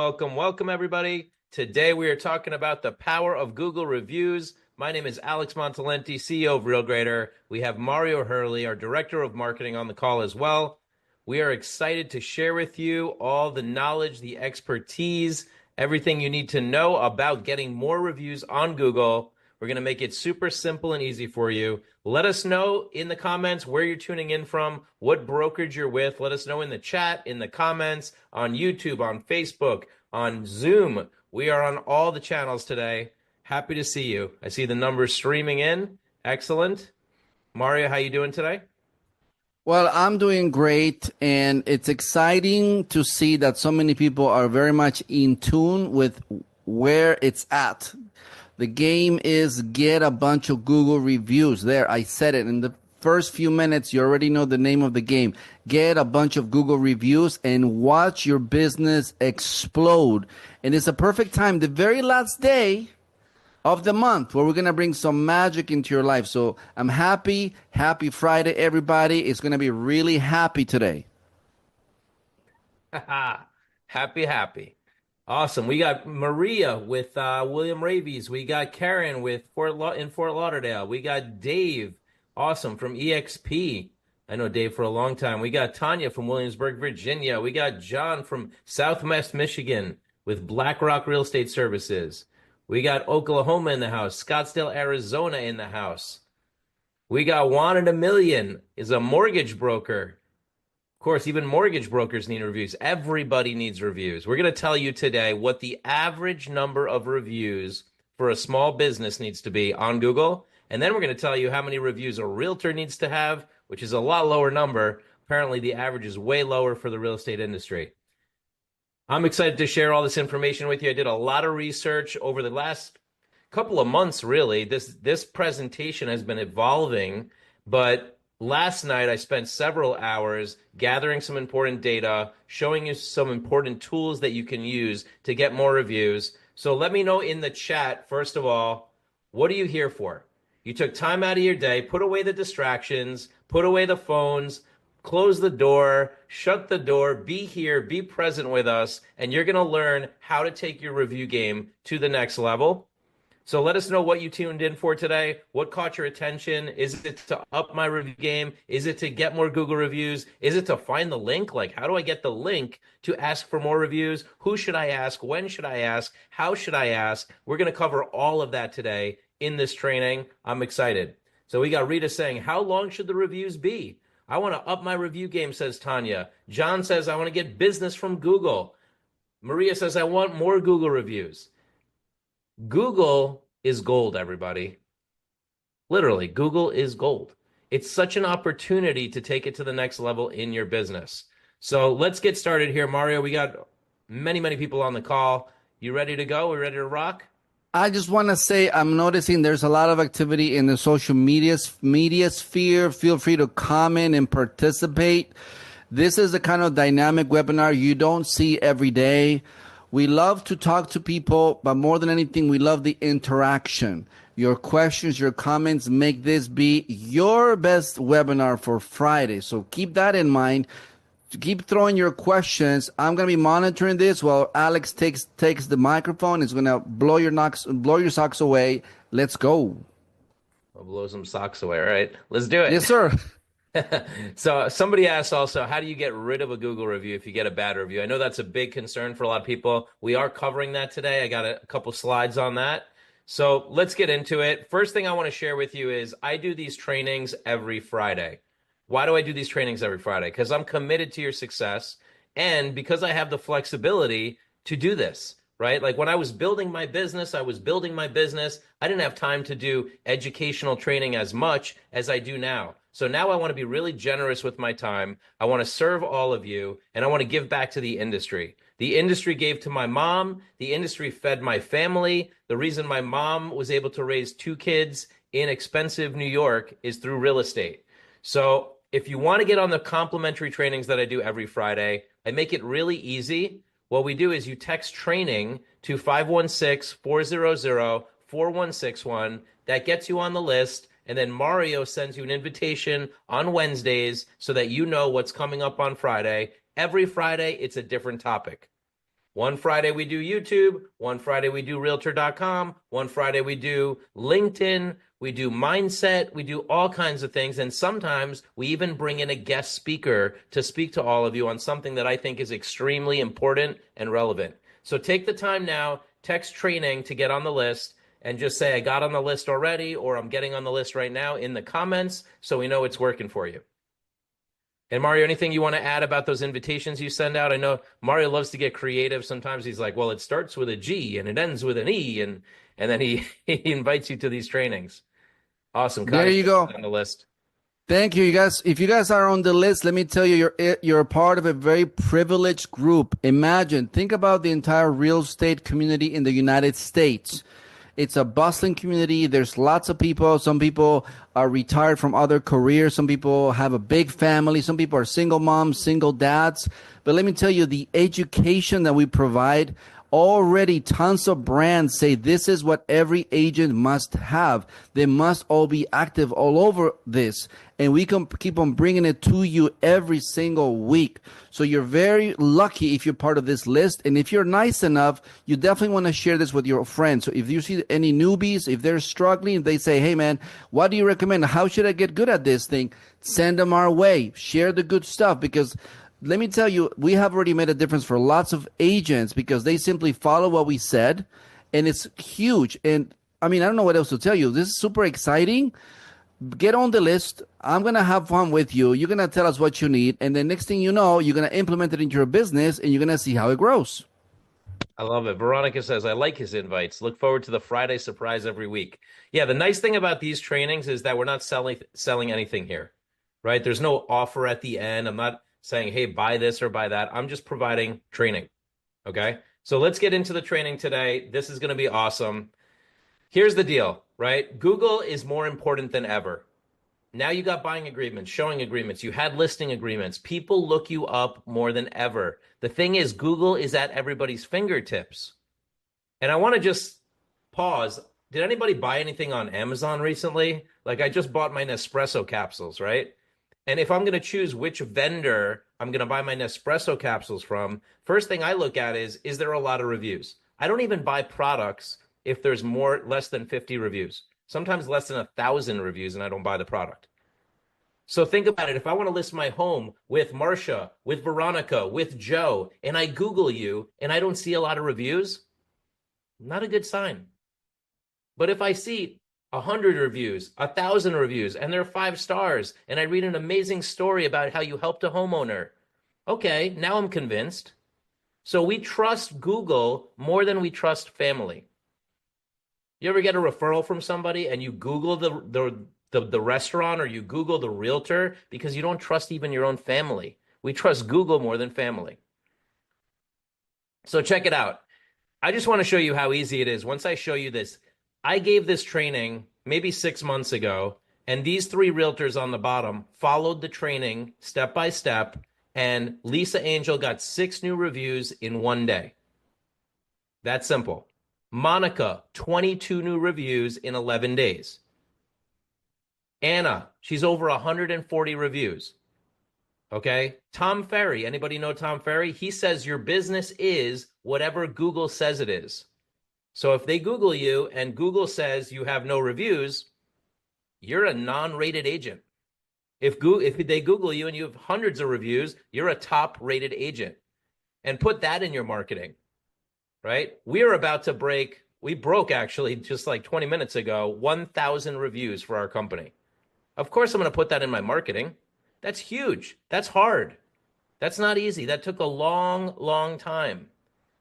Welcome, everybody. Today we are talking about the power of Google reviews. My name is Alex Montalenti, CEO of RealGrader. We have Mario Hurley, our Director of Marketing, on the call as well. We are excited to share with you all the knowledge, the expertise, everything you need to know about getting more reviews on Google. We're going to make it super simple and easy for you. Let us know in the comments where you're tuning in from, what brokerage you're with. Let us know in the chat, in the comments, on YouTube, on Facebook, on Zoom. We are on all the channels today. Happy to see you. I see the numbers streaming in. Excellent. Mario, how you doing today? Well, I'm doing great, and it's exciting to see that so many people are very much in tune with where it's at. The game is get a bunch of Google reviews. There, I said it in the first few minutes. You already know the name of the game. Get a bunch of Google reviews and watch your business explode. And it's a perfect time. The very last day of the month where we're going to bring some magic into your life. So I'm happy. Happy Friday, everybody. It's going to be really happy today. Happy. Awesome. We got Maria with William Ravies. We got Karen with Fort Lauderdale. We got Dave, awesome, from EXP. I know Dave for a long time. We got Tanya from Williamsburg, Virginia. We got John from Southwest Michigan with BlackRock Real Estate Services. We got Oklahoma in the house. Scottsdale, Arizona in the house. We got Juan at a Million, is a mortgage broker. Of course, even mortgage brokers need reviews. Everybody needs reviews. We're going to tell you today what the average number of reviews for a small business needs to be on Google. And then we're going to tell you how many reviews a realtor needs to have, which is a lot lower number. Apparently, the average is way lower for the real estate industry. I'm excited to share all this information with you. I did a lot of research over the last couple of months, really. This presentation has been evolving, but last night I spent several hours gathering some important data, showing you some important tools that you can use to get more reviews. So let me know in the chat, first of all, what are you here for? You took time out of your day, put away the distractions, put away the phones, close the door, shut the door, be here, be present with us, and you're going to learn how to take your review game to the next level. So let us know what you tuned in for today. What caught your attention? Is it to up my review game? Is it to get more Google reviews? Is it to find the link? Like, how do I get the link to ask for more reviews? Who should I ask? When should I ask? How should I ask? We're going to cover all of that today in this training. I'm excited. So we got Rita saying, how long should the reviews be? I want to up my review game, says Tanya. John says, I want to get business from Google. Maria says, I want more Google reviews. Google is gold, everybody. Literally, Google is gold. It's such an opportunity to take it to the next level in your business. So let's get started here, Mario. We got many people on the call. You ready to go? We ready to rock? I just want to say I'm noticing there's a lot of activity in the social media sphere. Feel free to comment and participate. This is the kind of dynamic webinar you don't see every day. We love to talk to people, but more than anything, we love the interaction. Your questions, your comments make this be your best webinar for Friday. So keep that in mind. Keep throwing your questions. I'm going to be monitoring this while Alex takes the microphone. It's going to blow your socks away. Let's go. I'll blow some socks away. All right, let's do it. Yes, sir. So somebody asked also, how do you get rid of a Google review if you get a bad review? I know that's a big concern for a lot of people. We are covering that today. I got a couple slides on that. So let's get into it. First thing I want to share with you is I do these trainings every Friday. Why do I do these trainings every Friday? Because I'm committed to your success and because I have the flexibility to do this, right? Like when I was building my business, I didn't have time to do educational training as much as I do now. So now I want to be really generous with my time. I want to serve all of you, and I want to give back to the industry. The industry gave to my mom. The industry fed my family. The reason my mom was able to raise 2 kids in expensive New York is through real estate. So if you want to get on the complimentary trainings that I do every Friday, I make it really easy. What we do is you text training to 516-400-4161. That gets you on the list. And then Mario sends you an invitation on Wednesdays so that you know what's coming up on Friday. Every Friday, it's a different topic. One Friday we do YouTube, one Friday we do realtor.com, one Friday we do LinkedIn, we do mindset, we do all kinds of things. And sometimes we even bring in a guest speaker to speak to all of you on something that I think is extremely important and relevant. So take the time now, text training to get on the list, and just say, I got on the list already, or I'm getting on the list right now in the comments so we know it's working for you. And Mario, anything you want to add about those invitations you send out? I know Mario loves to get creative. Sometimes he's like, well, it starts with a G and it ends with an E, and then he, he invites you to these trainings. Awesome. There you go. On the list. Thank you, you guys. If you guys are on the list, let me tell you, you're a part of a very privileged group. Imagine, think about the entire real estate community in the United States. It's a bustling community. There's lots of people. Some people are retired from other careers. Some people have a big family. Some people are single moms, single dads. But let me tell you, the education that we provide, already tons of brands say this is what every agent must have. They must all be active all over this. And we can keep on bringing it to you every single week. So you're very lucky if you're part of this list. And if you're nice enough, you definitely want to share this with your friends. So if you see any newbies, if they're struggling, they say, hey man, what do you recommend? How should I get good at this thing? Send them our way. Share the good stuff, because let me tell you, we have already made a difference for lots of agents because they simply follow what we said, and it's huge. And I mean, I don't know what else to tell you. This is super exciting. Get on the list. I'm going to have fun with you. You're going to tell us what you need. And the next thing you know, you're going to implement it into your business, and you're going to see how it grows. I love it. Veronica says, I like his invites. Look forward to the Friday surprise every week. Yeah, the nice thing about these trainings is that we're not selling anything here, right? There's no offer at the end. I'm not saying, hey, buy this or buy that. I'm just providing training. Okay. So let's get into the training today. This is going to be awesome. Here's the deal, right? Google is more important than ever. Now you got buying agreements, showing agreements. You had listing agreements. People look you up more than ever. The thing is, Google is at everybody's fingertips. And I want to just pause. Did anybody buy anything on Amazon recently? Like, I just bought my Nespresso capsules, right? And if I'm going to choose which vendor I'm going to buy my Nespresso capsules from, first thing I look at is there a lot of reviews? I don't even buy products if there's less than 50 reviews. Sometimes less than 1,000 reviews, and I don't buy the product. So think about it. If I want to list my home with Marcia, with Veronica, with Joe, and I Google you and I don't see a lot of reviews, not a good sign. But if I see 100 reviews, 1,000 reviews, and they're 5 stars, and I read an amazing story about how you helped a homeowner, okay, now I'm convinced. So we trust Google more than we trust family. You ever get a referral from somebody and you Google the restaurant, or you Google the realtor because you don't trust even your own family? We trust Google more than family. So check it out. I just want to show you how easy it is. Once I show you this, I gave this training maybe 6 months ago, and these 3 realtors on the bottom followed the training step by step, and Lisa Angel got 6 new reviews in 1 day. That's simple. Monica, 22 new reviews in 11 days. Anna, she's over 140 reviews. Okay. Tom Ferry, anybody know Tom Ferry? He says your business is whatever Google says it is. So if they Google you and Google says you have no reviews, you're a non-rated agent. If they Google you and you have hundreds of reviews, you're a top-rated agent. And put that in your marketing, right? We broke actually just like 20 minutes ago, 1,000 reviews for our company. Of course, I'm going to put that in my marketing. That's huge. That's hard. That's not easy. That took a long, long time,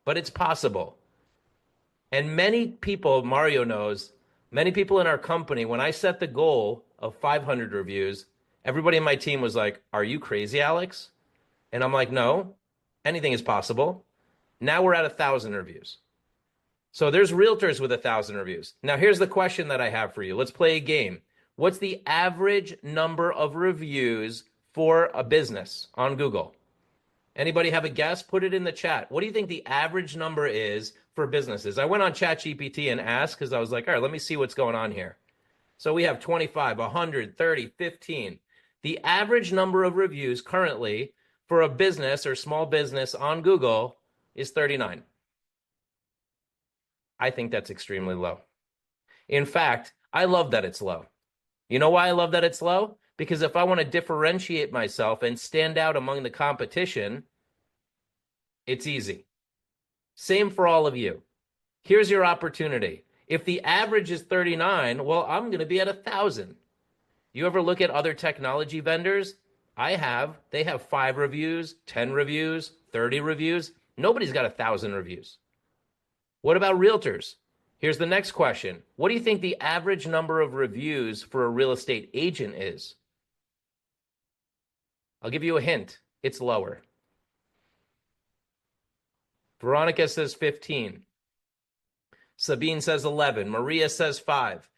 but it's possible. And many people, Mario knows, many people in our company, when I set the goal of 500 reviews, everybody in my team was like, are you crazy, Alex? And I'm like, no, anything is possible. Now we're at 1,000 reviews. So there's realtors with 1,000 reviews. Now here's the question that I have for you. Let's play a game. What's the average number of reviews for a business on Google? Anybody have a guess? Put it in the chat. What do you think the average number is for businesses? I went on ChatGPT and asked because I was like, all right, let me see what's going on here. So we have 25, 100, 30, 15. The average number of reviews currently for a business or small business on Google is 39. I think that's extremely low. In fact, I love that it's low. You know why I love that it's low? Because if I want to differentiate myself and stand out among the competition, it's easy. Same for all of you. Here's your opportunity. If the average is 39, well, I'm going to be at 1,000. You ever look at other technology vendors? I have. They have 5 reviews, 10 reviews, 30 reviews. Nobody's got 1,000 reviews. What about realtors? Here's the next question. What do you think the average number of reviews for a real estate agent is? I'll give you a hint. It's lower. Veronica says 15. Sabine says 11. Maria says 5.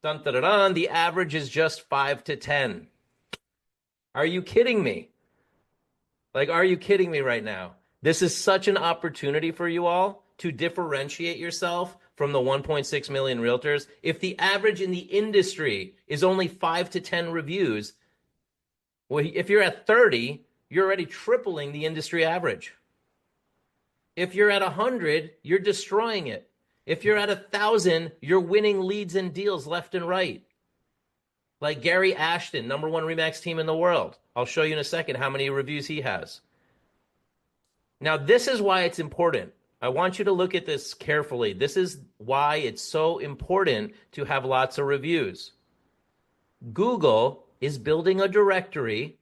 Dun, dun, dun, dun. The average is just 5 to 10. Are you kidding me? Like, are you kidding me right now? This is such an opportunity for you all to differentiate yourself from the 1.6 million realtors. If the average in the industry is only 5 to 10 reviews, well, if you're at 30, you're already tripling the industry average. If you're at 100, you're destroying it. If you're at 1,000, you're winning leads and deals left and right. Like Gary Ashton, #1 RE/MAX team in the world. I'll show you in a second how many reviews he has. Now, this is why it's important. I want you to look at this carefully. This is why it's so important to have lots of reviews. Google is building a directory.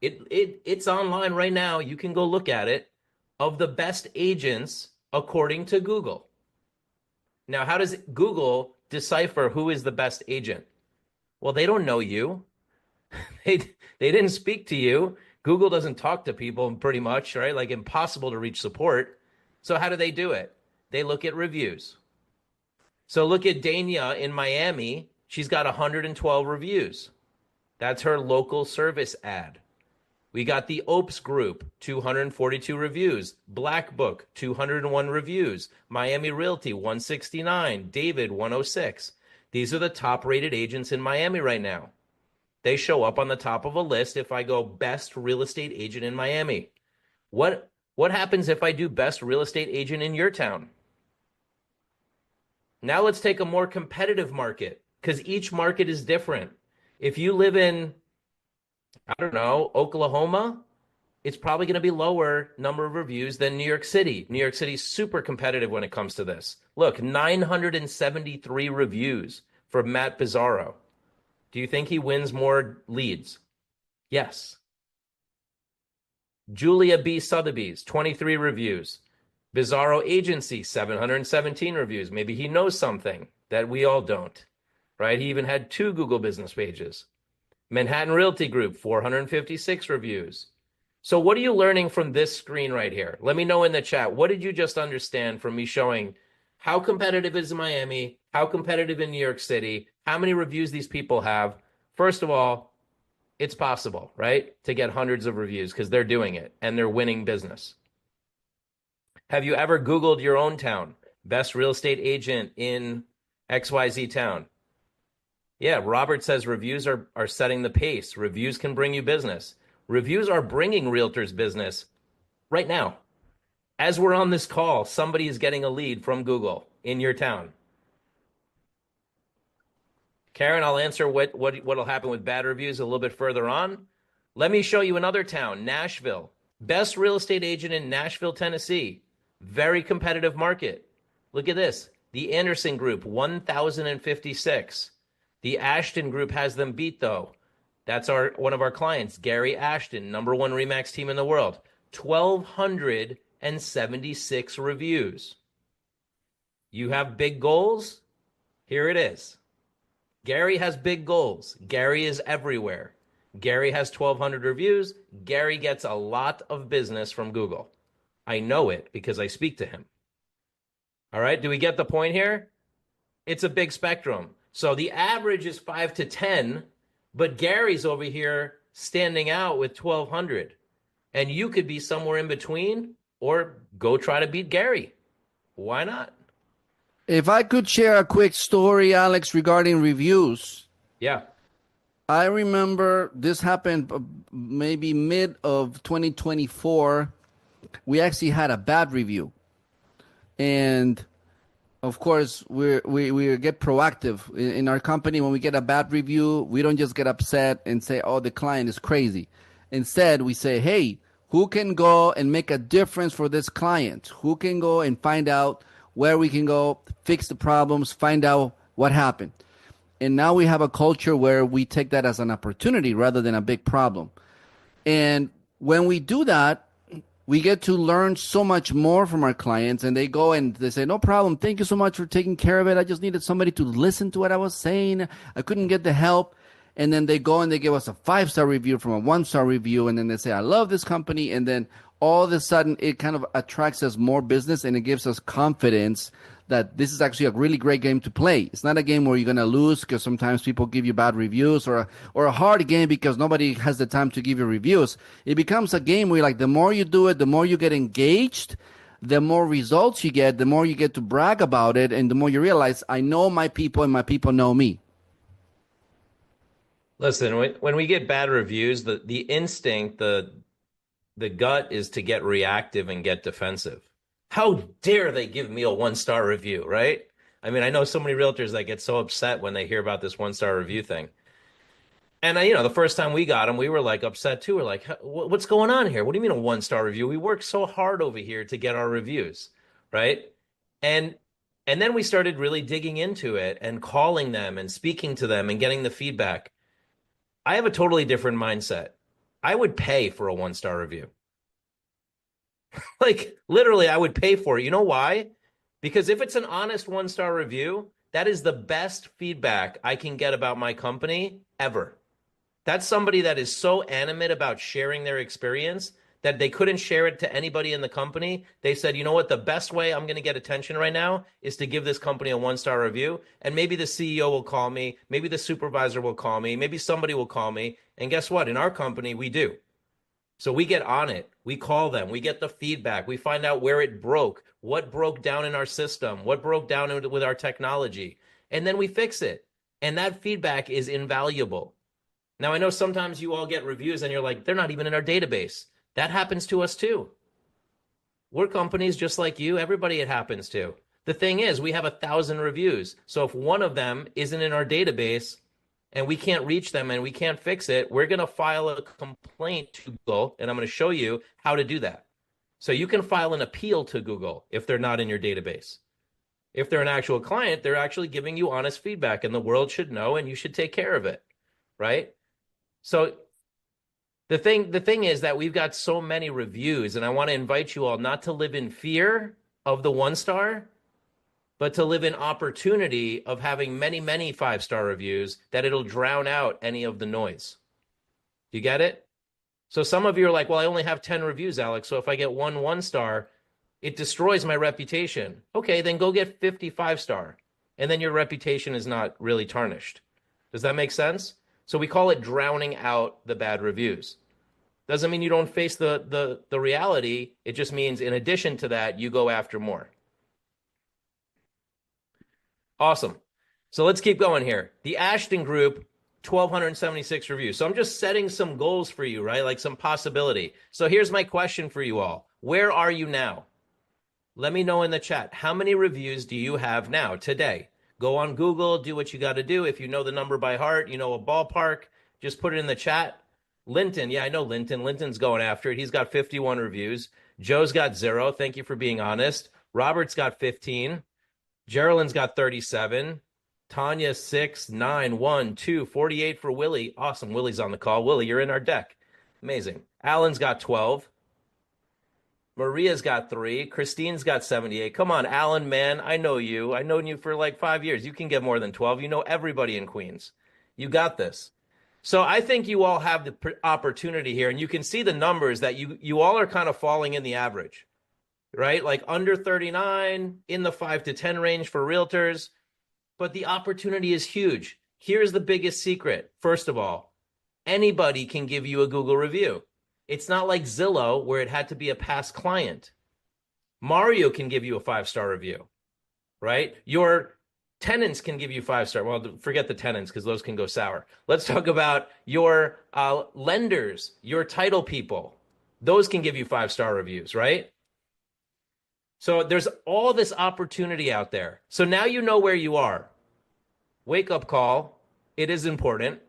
It's online right now. You can go look at it, of the best agents according to Google. Now, how does Google decipher who is the best agent? Well, they don't know you. They didn't speak to you. Google doesn't talk to people pretty much, right? Like impossible to reach support. So how do they do it? They look at reviews. So look at Dania in Miami. She's got 112 reviews. That's her local service ad. We got the Opes Group, 242 reviews. Black Book, 201 reviews. Miami Realty, 169. David, 106. These are the top-rated agents in Miami right now. They show up on the top of a list if I go best real estate agent in Miami. What happens if I do best real estate agent in your town? Now let's take a more competitive market, because each market is different. If you live in, I don't know, Oklahoma, it's probably going to be lower number of reviews than New York City. New York City is super competitive when it comes to this. Look, 973 reviews for Matt Bizzarro. Do you think he wins more leads? Yes. Julia B. Sotheby's, 23 reviews. Bizzarro Agency, 717 reviews. Maybe he knows something that we all don't, right? He even had 2 Google business pages. Manhattan Realty Group, 456 reviews. So what are you learning from this screen right here? Let me know in the chat. What did you just understand from me showing how competitive is Miami, how competitive in New York City, how many reviews these people have? First of all, it's possible, right, to get hundreds of reviews because they're doing it and they're winning business. Have you ever Googled your own town? Best real estate agent in XYZ town. Yeah, Robert says reviews are setting the pace. Reviews can bring you business. Reviews are bringing realtors business right now. As we're on this call, somebody is getting a lead from Google in your town. Karen, I'll answer what'll happen with bad reviews a little bit further on. Let me show you another town, Nashville. Best real estate agent in Nashville, Tennessee. Very competitive market. Look at this. The Anderson Group, 1,056. The Ashton Group has them beat, though. That's one of our clients, Gary Ashton, #1 RE/MAX team in the world. 1,276 reviews. You have big goals? Here it is. Gary has big goals. Gary is everywhere. Gary has 1,200 reviews. Gary gets a lot of business from Google. I know it because I speak to him. All right, do we get the point here? It's a big spectrum. So the average is 5 to 10, but Gary's over here standing out with 1,200. And you could be somewhere in between or go try to beat Gary. Why not? If I could share a quick story, Alex, regarding reviews. Yeah. I remember this happened maybe mid of 2024. we actually had a bad review. And of course, we get proactive in our company. When we get a bad review, we don't just get upset and say, "Oh, the client is crazy." Instead, we say, "Hey, who can go and make a difference for this client? Who can go and find out where we can go, fix the problems, find out what happened?" And now we have a culture where we take that as an opportunity rather than a big problem. And when we do that, we get to learn so much more from our clients, and they go and they say, "No problem. Thank you so much for taking care of it. I just needed somebody to listen to what I was saying. I couldn't get the help." And then they go and they give us a 5-star review from a 1-star review. And then they say, "I love this company." And then all of a sudden it kind of attracts us more business, and it gives us confidence that this is actually a really great game to play. It's not a game where you're going to lose because sometimes people give you bad reviews, or a hard game because nobody has the time to give you reviews. It becomes a game where, like, the more you do it, the more you get engaged, the more results you get, the more you get to brag about it, and the more you realize, I know my people and my people know me. Listen, when we get bad reviews, the instinct, the gut is to get reactive and get defensive. How dare they give me a 1-star review, right? I mean, I know so many realtors that get so upset when they hear about this 1-star review thing. And the first time we got them, we were like upset too. We're like, what's going on here? What do you mean a 1-star review? We work so hard over here to get our reviews, right? And and then we started really digging into it and calling them and speaking to them and getting the feedback. I have a totally different mindset. I would pay for a 1-star review. Like, literally, I would pay for it. You know why? Because if it's an honest 1-star review, that is the best feedback I can get about my company ever. That's somebody that is so animate about sharing their experience that they couldn't share it to anybody in the company. They said, "You know what? The best way I'm going to get attention right now is to give this company a 1-star review. And maybe the CEO will call me. Maybe the supervisor will call me. Maybe somebody will call me." And guess what? In our company, we do. So we get on it. We call them. We get the feedback. We find out where it broke, what broke down in our system, what broke down with our technology. And then we fix it. And that feedback is invaluable. Now, I know sometimes you all get reviews and you're like, "They're not even in our database." That happens to us too. We're companies just like you. Everybody it happens to. The thing is, we have 1,000 reviews. So if one of them isn't in our database and we can't reach them and we can't fix it, we're going to file a complaint to Google, and I'm going to show you how to do that. So you can file an appeal to Google if they're not in your database. If they're an actual client, they're actually giving you honest feedback, and the world should know, and you should take care of it, right? So the thing is that we've got so many reviews, and I want to invite you all not to live in fear of the 1-star, but to live in opportunity of having many, many 5-star reviews, that it'll drown out any of the noise. Do you get it? So some of you are like, "Well, I only have 10 reviews, Alex. So if I get 1-star, it destroys my reputation." Okay, then go get 55-star. And then your reputation is not really tarnished. Does that make sense? So we call it drowning out the bad reviews. Doesn't mean you don't face the reality. It just means in addition to that, you go after more. Awesome. So let's keep going here. The Ashton Group, 1,276 reviews. So I'm just setting some goals for you, right? Like some possibility. So here's my question for you all. Where are you now? Let me know in the chat. How many reviews do you have now, today? Go on Google, do what you got to do. If you know the number by heart, you know a ballpark, just put it in the chat. Linton, yeah, I know Linton. Linton's going after it. He's got 51 reviews. Joe's got 0. Thank you for being honest. Robert's got 15. Geraldine's got 37. Tanya, 6, 9, 1, 2, 48 for Willie. Awesome. Willie's on the call. Willie, you're in our deck. Amazing. Alan's got 12. Maria's got 3. Christine's got 78. Come on, Alan, man. I know you. I've known you for like 5 years. You can get more than 12. You know everybody in Queens. You got this. So I think you all have the opportunity here, and you can see the numbers that you all are kind of falling in the average, right? Like under 39, in the 5 to 10 range for realtors. But the opportunity is huge. Here's the biggest secret. First of all, anybody can give you a Google review. It's not like Zillow where it had to be a past client. Mario can give you a 5-star review, right? Your tenants can give you 5-star. Well, forget the tenants because those can go sour. Let's talk about your lenders, your title people, Those can give you 5-star reviews, right? So there's all this opportunity out there. So now you know where you are. Wake up call. It is important,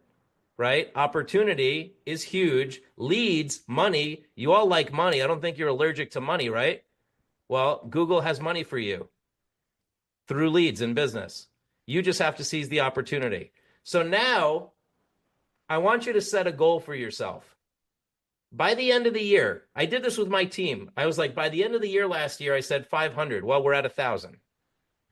right? Opportunity is huge. Leads, money. You all like money. I don't think you're allergic to money, right? Well, Google has money for you through leads in business. You just have to seize the opportunity. So now I want you to set a goal for yourself. By the end of the year, I did this with my team. I was like, by the end of the year last year, I said 500. Well, we're at 1,000.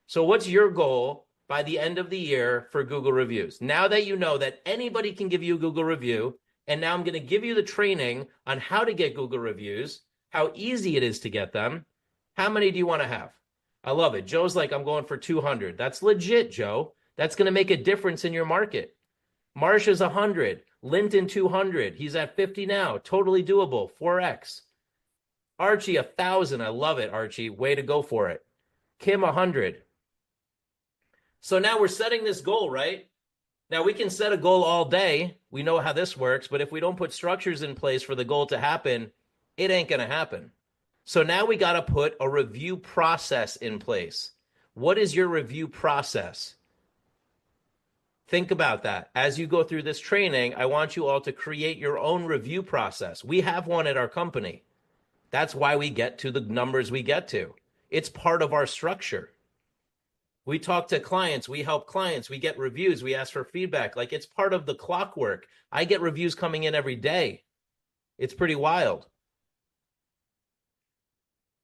So what's your goal by the end of the year for Google reviews? Now that you know that anybody can give you a Google review, and now I'm going to give you the training on how to get Google reviews, how easy it is to get them. How many do you want to have? I love it. Joe's like, I'm going for 200. That's legit, Joe. That's going to make a difference in your market. Marsha's 100. Linton 200. He's at 50 now. Totally doable. 4x. Archie 1,000. I love it, Archie. Way to go for it. Kim 100. So now we're setting this goal, right? Now we can set a goal all day. We know how this works, but if we don't put structures in place for the goal to happen, it ain't going to happen. So now we got to put a review process in place. What is your review process? Think about that. As you go through this training, I want you all to create your own review process. We have one at our company. That's why we get to the numbers we get to. It's part of our structure. We talk to clients, we help clients, we get reviews, we ask for feedback. Like, it's part of the clockwork. I get reviews coming in every day. It's pretty wild.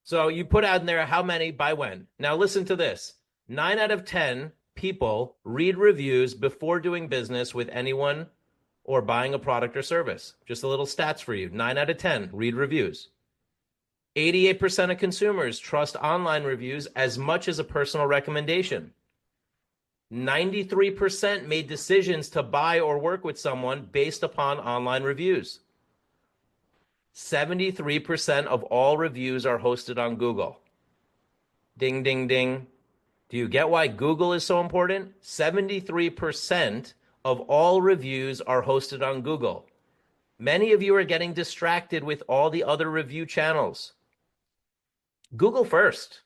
So you put out in there how many by when. Now listen to this. 9 out of 10 people read reviews before doing business with anyone or buying a product or service. Just a little stats for you. 9 out of 10 read reviews. 88% of consumers trust online reviews as much as a personal recommendation. 93% made decisions to buy or work with someone based upon online reviews. 73% of all reviews are hosted on Google. Ding, ding, ding. Do you get why Google is so important? 73% of all reviews are hosted on Google. Many of you are getting distracted with all the other review channels. Google first,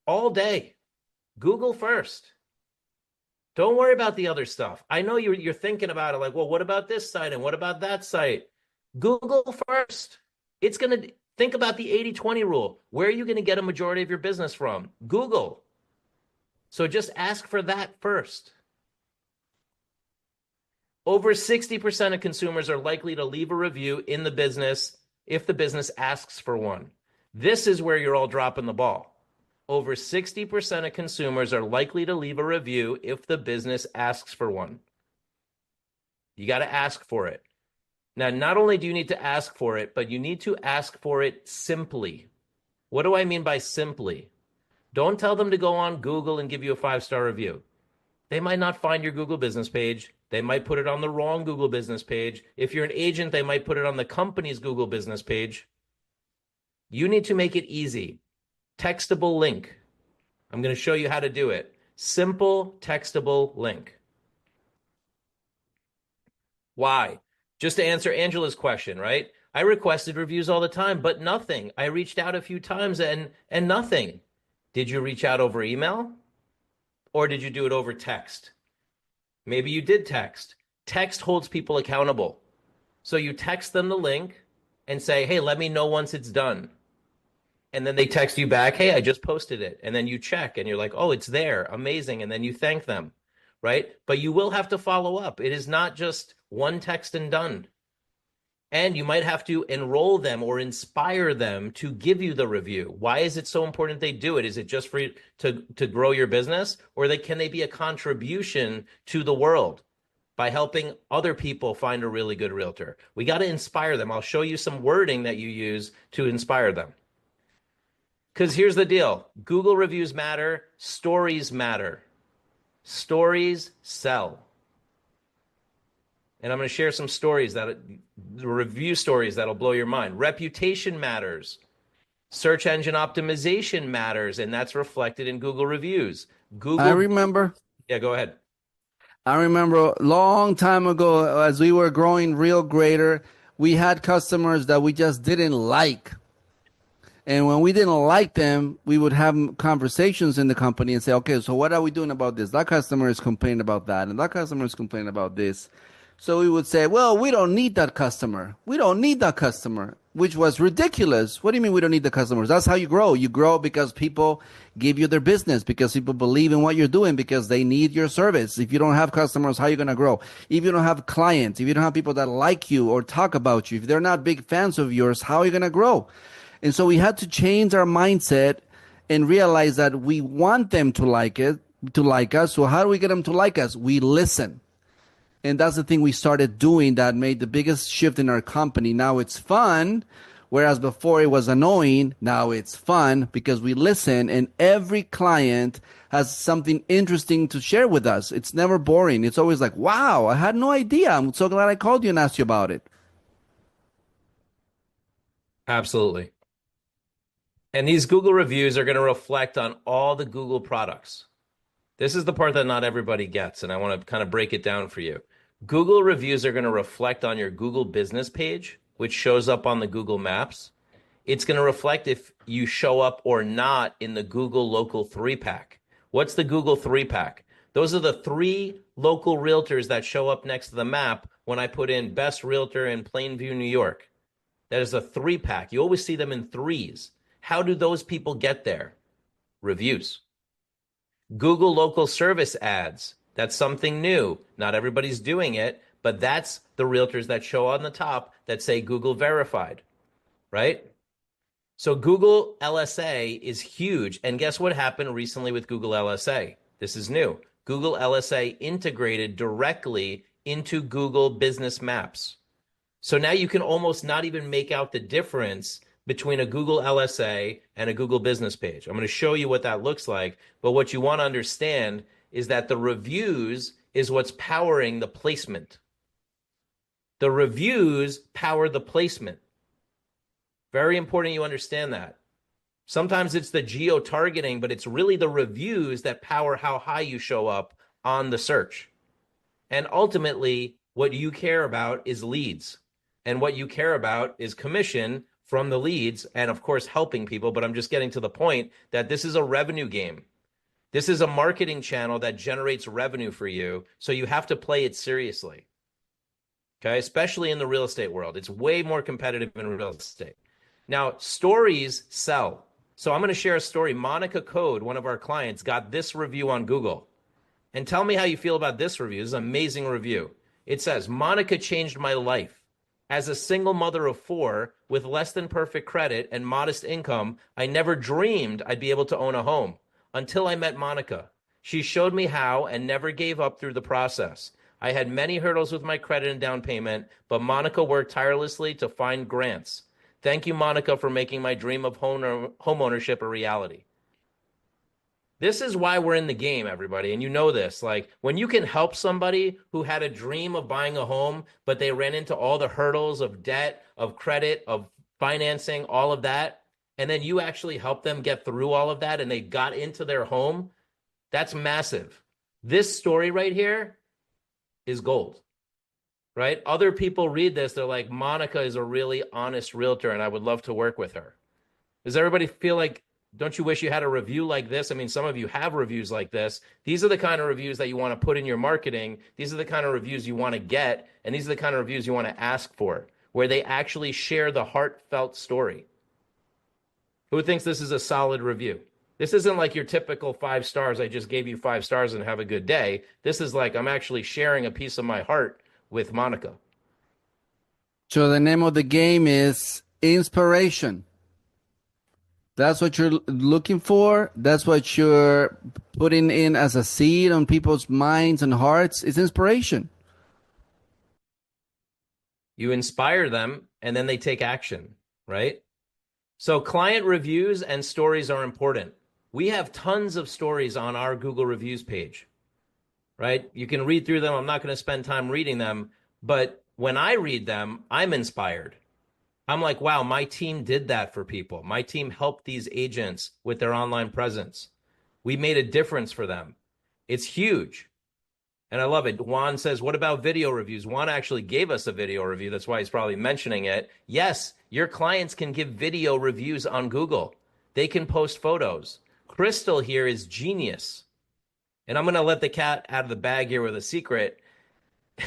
all day. Google first. Don't worry about the other stuff. I know you're thinking about it like, well, what about this site and what about that site? Google first. It's going to think about the 80-20 rule. Where are you going to get a majority of your business from? Google. So just ask for that first. Over 60% of consumers are likely to leave a review in the business if the business asks for one. This is where you're all dropping the ball. Over 60% of consumers are likely to leave a review if the business asks for one. You got to ask for it. Now, not only do you need to ask for it, but you need to ask for it simply. What do I mean by simply? Don't tell them to go on Google and give you a 5-star review. They might not find your Google business page. They might put it on the wrong Google business page. If you're an agent, they might put it on the company's Google business page. You need to make it easy. Textable link. I'm going to show you how to do it. Simple textable link. Why? Just to answer Angela's question, right? I requested reviews all the time, but nothing. I reached out a few times and nothing. Did you reach out over email? Or did you do it over text? Maybe you did text. Text holds people accountable. So you text them the link and say, hey, let me know once it's done. And then they text you back, hey, I just posted it. And then you check and you're like, oh, it's there. Amazing. And then you thank them, right? But you will have to follow up. It is not just one text and done. And you might have to enroll them or inspire them to give you the review. Why is it so important they do it? Is it just for you to grow your business? Or can they be a contribution to the world by helping other people find a really good realtor? We got to inspire them. I'll show you some wording that you use to inspire them. Because here's the deal. Google reviews matter. Stories matter. Stories sell. And I'm going to share some stories review stories that'll blow your mind. Reputation matters. Search engine optimization matters, and that's reflected in Google reviews. I remember. Yeah, go ahead. I remember a long time ago, as we were growing Real Greater, We had customers that we just didn't like. And when we didn't like them, we would have conversations in the company and say, okay, so what are we doing about this? That customer is complaining about that, and that customer is complaining about this. So we would say, well, we don't need that customer. We don't need that customer, which was ridiculous. What do you mean we don't need the customers? That's how you grow. You grow because people give you their business, because people believe in what you're doing, because they need your service. If you don't have customers, how are you going to grow? If you don't have clients, if you don't have people that like you or talk about you, if they're not big fans of yours, how are you going to grow? And so we had to change our mindset and realize that we want them to like us. So how do we get them to like us? We listen. And that's the thing we started doing that made the biggest shift in our company. Now it's fun, whereas before it was annoying. Now it's fun because we listen, and every client has something interesting to share with us. It's never boring. It's always like, wow, I had no idea. I'm so glad I called you and asked you about it. Absolutely. And these Google reviews are going to reflect on all the Google products. This is the part that not everybody gets, and I want to kind of break it down for you. Google reviews are going to reflect on your Google business page, which shows up on the Google Maps. It's going to reflect if you show up or not in the Google Local 3-pack. What's the Google 3-pack? Those are the 3 local realtors that show up next to the map when I put in best realtor in Plainview, New York. That is a 3-pack. You always see them in 3s. How do those people get there? Reviews. Google local service ads. That's something new. Not everybody's doing it, but that's the realtors that show on the top that say Google verified, right? So Google LSA is huge. And guess what happened recently with Google LSA? This is new. Google LSA integrated directly into Google Business Maps. So now you can almost not even make out the difference between a Google LSA and a Google business page. I'm going to show you what that looks like. But what you want to understand is that the reviews is what's powering the placement. The reviews power the placement. Very important you understand that. Sometimes it's the geo-targeting, but it's really the reviews that power how high you show up on the search. And ultimately, what you care about is leads. And what you care about is commission from the leads, and of course helping people, but I'm just getting to the point that this is a revenue game. This is a marketing channel that generates revenue for you, so you have to play it seriously. Okay, especially in the real estate world. It's way more competitive in real estate. Now, stories sell. So I'm going to share a story. Monica Code, one of our clients, got this review on Google. And tell me how you feel about this review. This is an amazing review. It says, Monica changed my life. As a single mother of 4 with less than perfect credit and modest income, I never dreamed I'd be able to own a home until I met Monica. She showed me how and never gave up through the process. I had many hurdles with my credit and down payment, but Monica worked tirelessly to find grants. Thank you, Monica, for making my dream of home ownership a reality. This is why we're in the game, everybody. And you know this, like when you can help somebody who had a dream of buying a home, but they ran into all the hurdles of debt, of credit, of financing, all of that, and then you actually help them get through all of that and they got into their home, that's massive. This story right here is gold, right? Other people read this, they're like, Monica is a really honest realtor and I would love to work with her. Does everybody feel like, don't you wish you had a review like this? I mean, some of you have reviews like this. These are the kind of reviews that you want to put in your marketing. These are the kind of reviews you want to get. And these are the kind of reviews you want to ask for, where they actually share the heartfelt story. Who thinks this is a solid review? This isn't like your typical 5 stars. I just gave you 5 stars and have a good day. This is like I'm actually sharing a piece of my heart with Monica. So the name of the game is inspiration. That's what you're looking for. That's what you're putting in as a seed on people's minds and hearts. It's inspiration. You inspire them and then they take action, right? So client reviews and stories are important. We have tons of stories on our Google reviews page, right? You can read through them. I'm not going to spend time reading them, but when I read them, I'm inspired. I'm like, wow, my team did that for people. My team helped these agents with their online presence. We made a difference for them. It's huge. And I love it. Juan says, what about video reviews? Juan actually gave us a video review. That's why he's probably mentioning it. Yes, your clients can give video reviews on Google. They can post photos. Crystal here is genius. And I'm going to let the cat out of the bag here with a secret.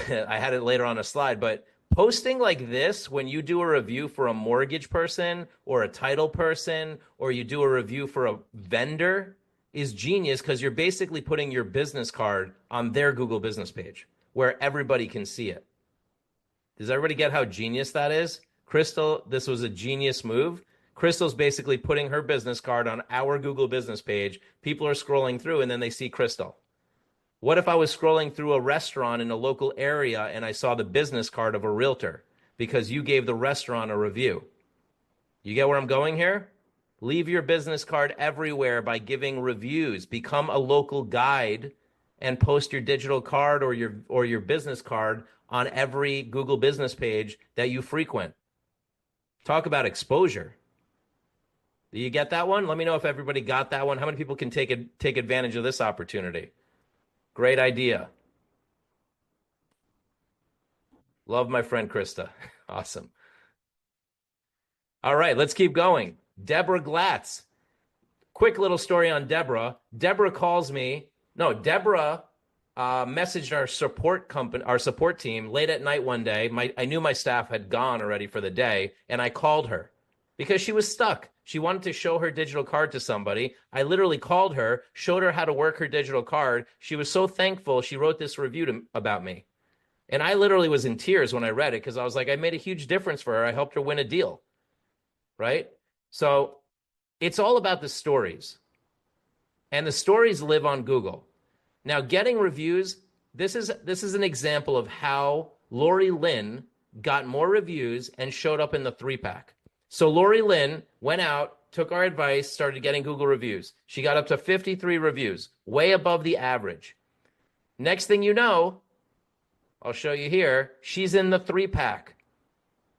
I had it later on a slide, but posting like this when you do a review for a mortgage person or a title person, or you do a review for a vendor, is genius because you're basically putting your business card on their Google business page where everybody can see it. Does everybody get how genius that is? Crystal, this was a genius move. Crystal's basically putting her business card on our Google business page. People are scrolling through and then they see Crystal. What if I was scrolling through a restaurant in a local area and I saw the business card of a realtor because you gave the restaurant a review? You get where I'm going here? Leave your business card everywhere by giving reviews. Become a local guide and post your digital card or your business card on every Google business page that you frequent. Talk about exposure. Do you get that one? Let me know if everybody got that one. How many people can take advantage of this opportunity? Great idea. Love my friend Krista. Awesome. All right, let's keep going. Deborah Glatz. Quick little story on Deborah. Deborah calls me. No, Deborah messaged our support team late at night one day. I knew my staff had gone already for the day, and I called her because she was stuck. She wanted to show her digital card to somebody. I literally called her, showed her how to work her digital card. She was so thankful. She wrote this review about me. And I literally was in tears when I read it because I was like, I made a huge difference for her. I helped her win a deal, right? So it's all about the stories. And the stories live on Google. Now, getting reviews, this is an example of how Lori Lynn got more reviews and showed up in the 3-pack. So Lori Lynn went out, took our advice, started getting Google reviews. She got up to 53 reviews, way above the average. Next thing you know, I'll show you here, she's in the 3-pack.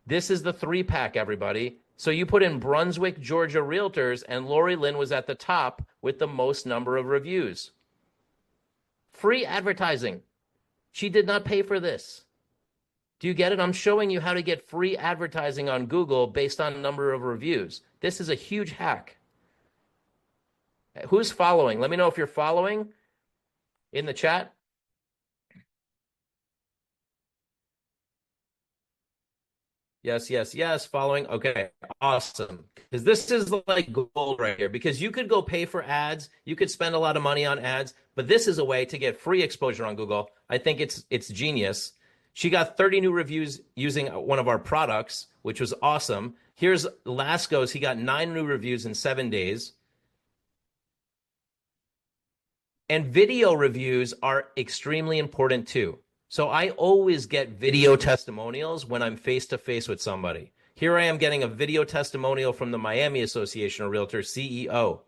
This is the 3-pack, everybody. So you put in Brunswick, Georgia Realtors, and Lori Lynn was at the top with the most number of reviews. Free advertising. She did not pay for this. Do you get it? I'm showing you how to get free advertising on Google based on number of reviews. This is a huge hack. Who's following? Let me know if you're following in the chat. Yes, yes, yes. Following. Okay, awesome. Because this is like gold right here. Because you could go pay for ads, you could spend a lot of money on ads, but this is a way to get free exposure on Google. I think it's genius. She got 30 new reviews using one of our products, which was awesome. Here's Lasco's. He got 9 new reviews in 7 days. And video reviews are extremely important too. So I always get video testimonials when I'm face-to-face with somebody. Here I am getting a video testimonial from the Miami Association of Realtors CEO,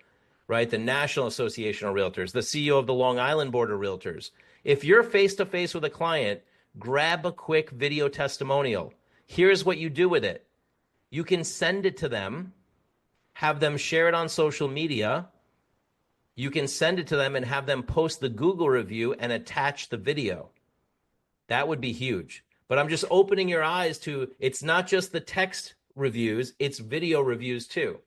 right? The National Association of Realtors, the CEO of the Long Island Board of Realtors. If you're face-to-face with a client, grab a quick video testimonial. Here's what you do with it. You can send it to them, have them share it on social media. You can send it to them and have them post the Google review and attach the video. That would be huge. But I'm just opening your eyes to, it's not just the text reviews, it's video reviews too.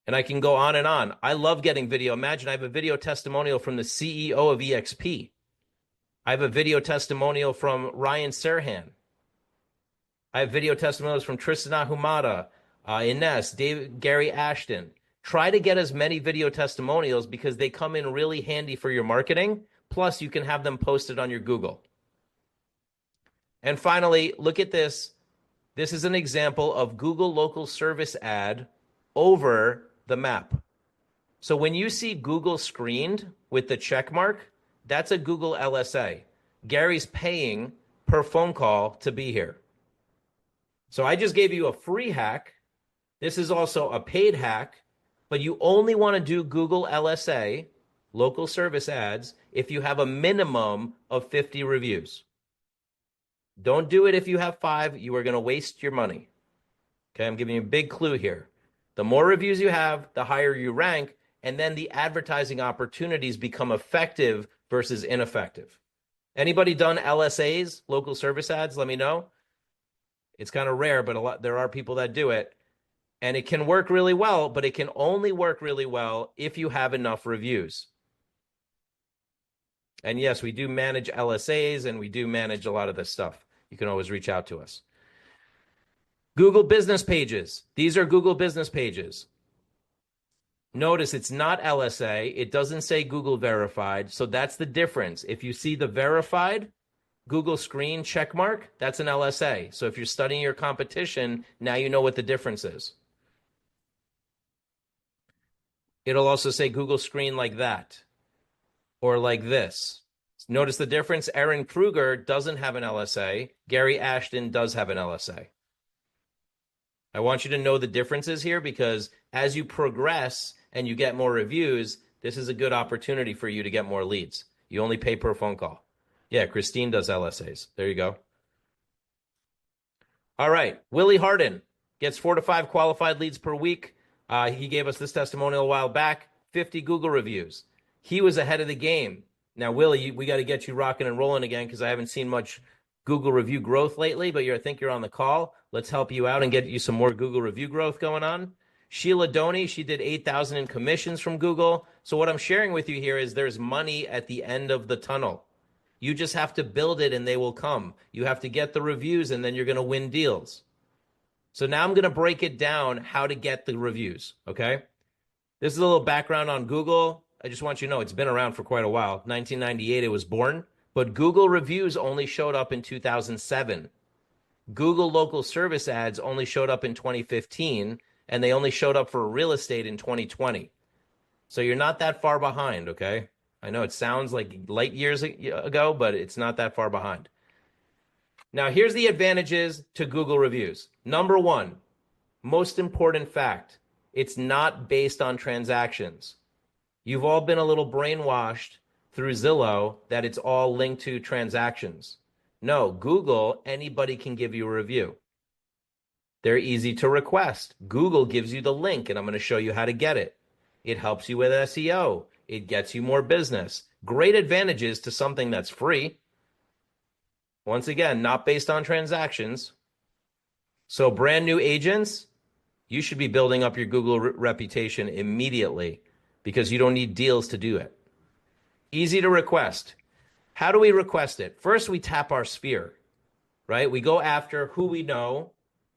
And I can go on and on. I love getting video. Imagine I have a video testimonial from the CEO of EXP. I have a video testimonial from Ryan Serhan. I have video testimonials from Tristan Ahumada, Ines, Gary Ashton. Try to get as many video testimonials because they come in really handy for your marketing. Plus, you can have them posted on your Google. And finally, look at this. This is an example of Google local service ad over the map. So when you see Google screened with the check mark, that's a Google LSA. Gary's paying per phone call to be here. So I just gave you a free hack. This is also a paid hack, but you only want to do Google LSA, local service ads, if you have a minimum of 50 reviews. Don't do it if you have 5. You are going to waste your money. Okay, I'm giving you a big clue here. The more reviews you have, the higher you rank, and then the advertising opportunities become effective versus ineffective. Anybody done LSAs, local service ads? Let me know. It's kind of rare, but there are people that do it. And it can work really well, but it can only work really well if you have enough reviews. And yes, we do manage LSAs and we do manage a lot of this stuff. You can always reach out to us. Google business pages. These are Google business pages. Notice it's not LSA. It doesn't say Google verified. So that's the difference. If you see the verified Google screen check mark, that's an LSA. So if you're studying your competition, now you know what the difference is. It'll also say Google screen like that or like this. Notice the difference. Aaron Kruger doesn't have an LSA. Gary Ashton does have an LSA. I want you to know the differences here because as you progress and you get more reviews, this is a good opportunity for you to get more leads. You only pay per phone call. Yeah, Christine does LSAs. There you go. All right. Willie Harden gets 4 to 5 qualified leads per week. He gave us this testimonial a while back, 50 Google reviews. He was ahead of the game. Now, Willie, we got to get you rocking and rolling again because I haven't seen much Google review growth lately, but I think you're on the call. Let's help you out and get you some more Google review growth going on. Sheila Doney, she did 8,000 in commissions from Google. So what I'm sharing with you here is there's money at the end of the tunnel. You just have to build it and they will come. You have to get the reviews and then you're going to win deals. So now I'm going to break it down how to get the reviews, okay? This is a little background on Google. I just want you to know it's been around for quite a while. 1998 it was born, but Google reviews only showed up in 2007. Google local service ads only showed up in 2015, and they only showed up for real estate in 2020. So you're not that far behind, okay? I know it sounds like light years ago, but it's not that far behind. Now, here's the advantages to Google reviews. Number one, most important fact, it's not based on transactions. You've all been a little brainwashed through Zillow that it's all linked to transactions. No, Google, anybody can give you a review. They're easy to request. Google gives you the link, and I'm going to show you how to get it. It helps you with SEO. It gets you more business. Great advantages to something that's free. Once again, not based on transactions. So brand new agents, you should be building up your Google reputation immediately because you don't need deals to do it. Easy to request. How do we request it? First, we tap our sphere, right? We go after who we know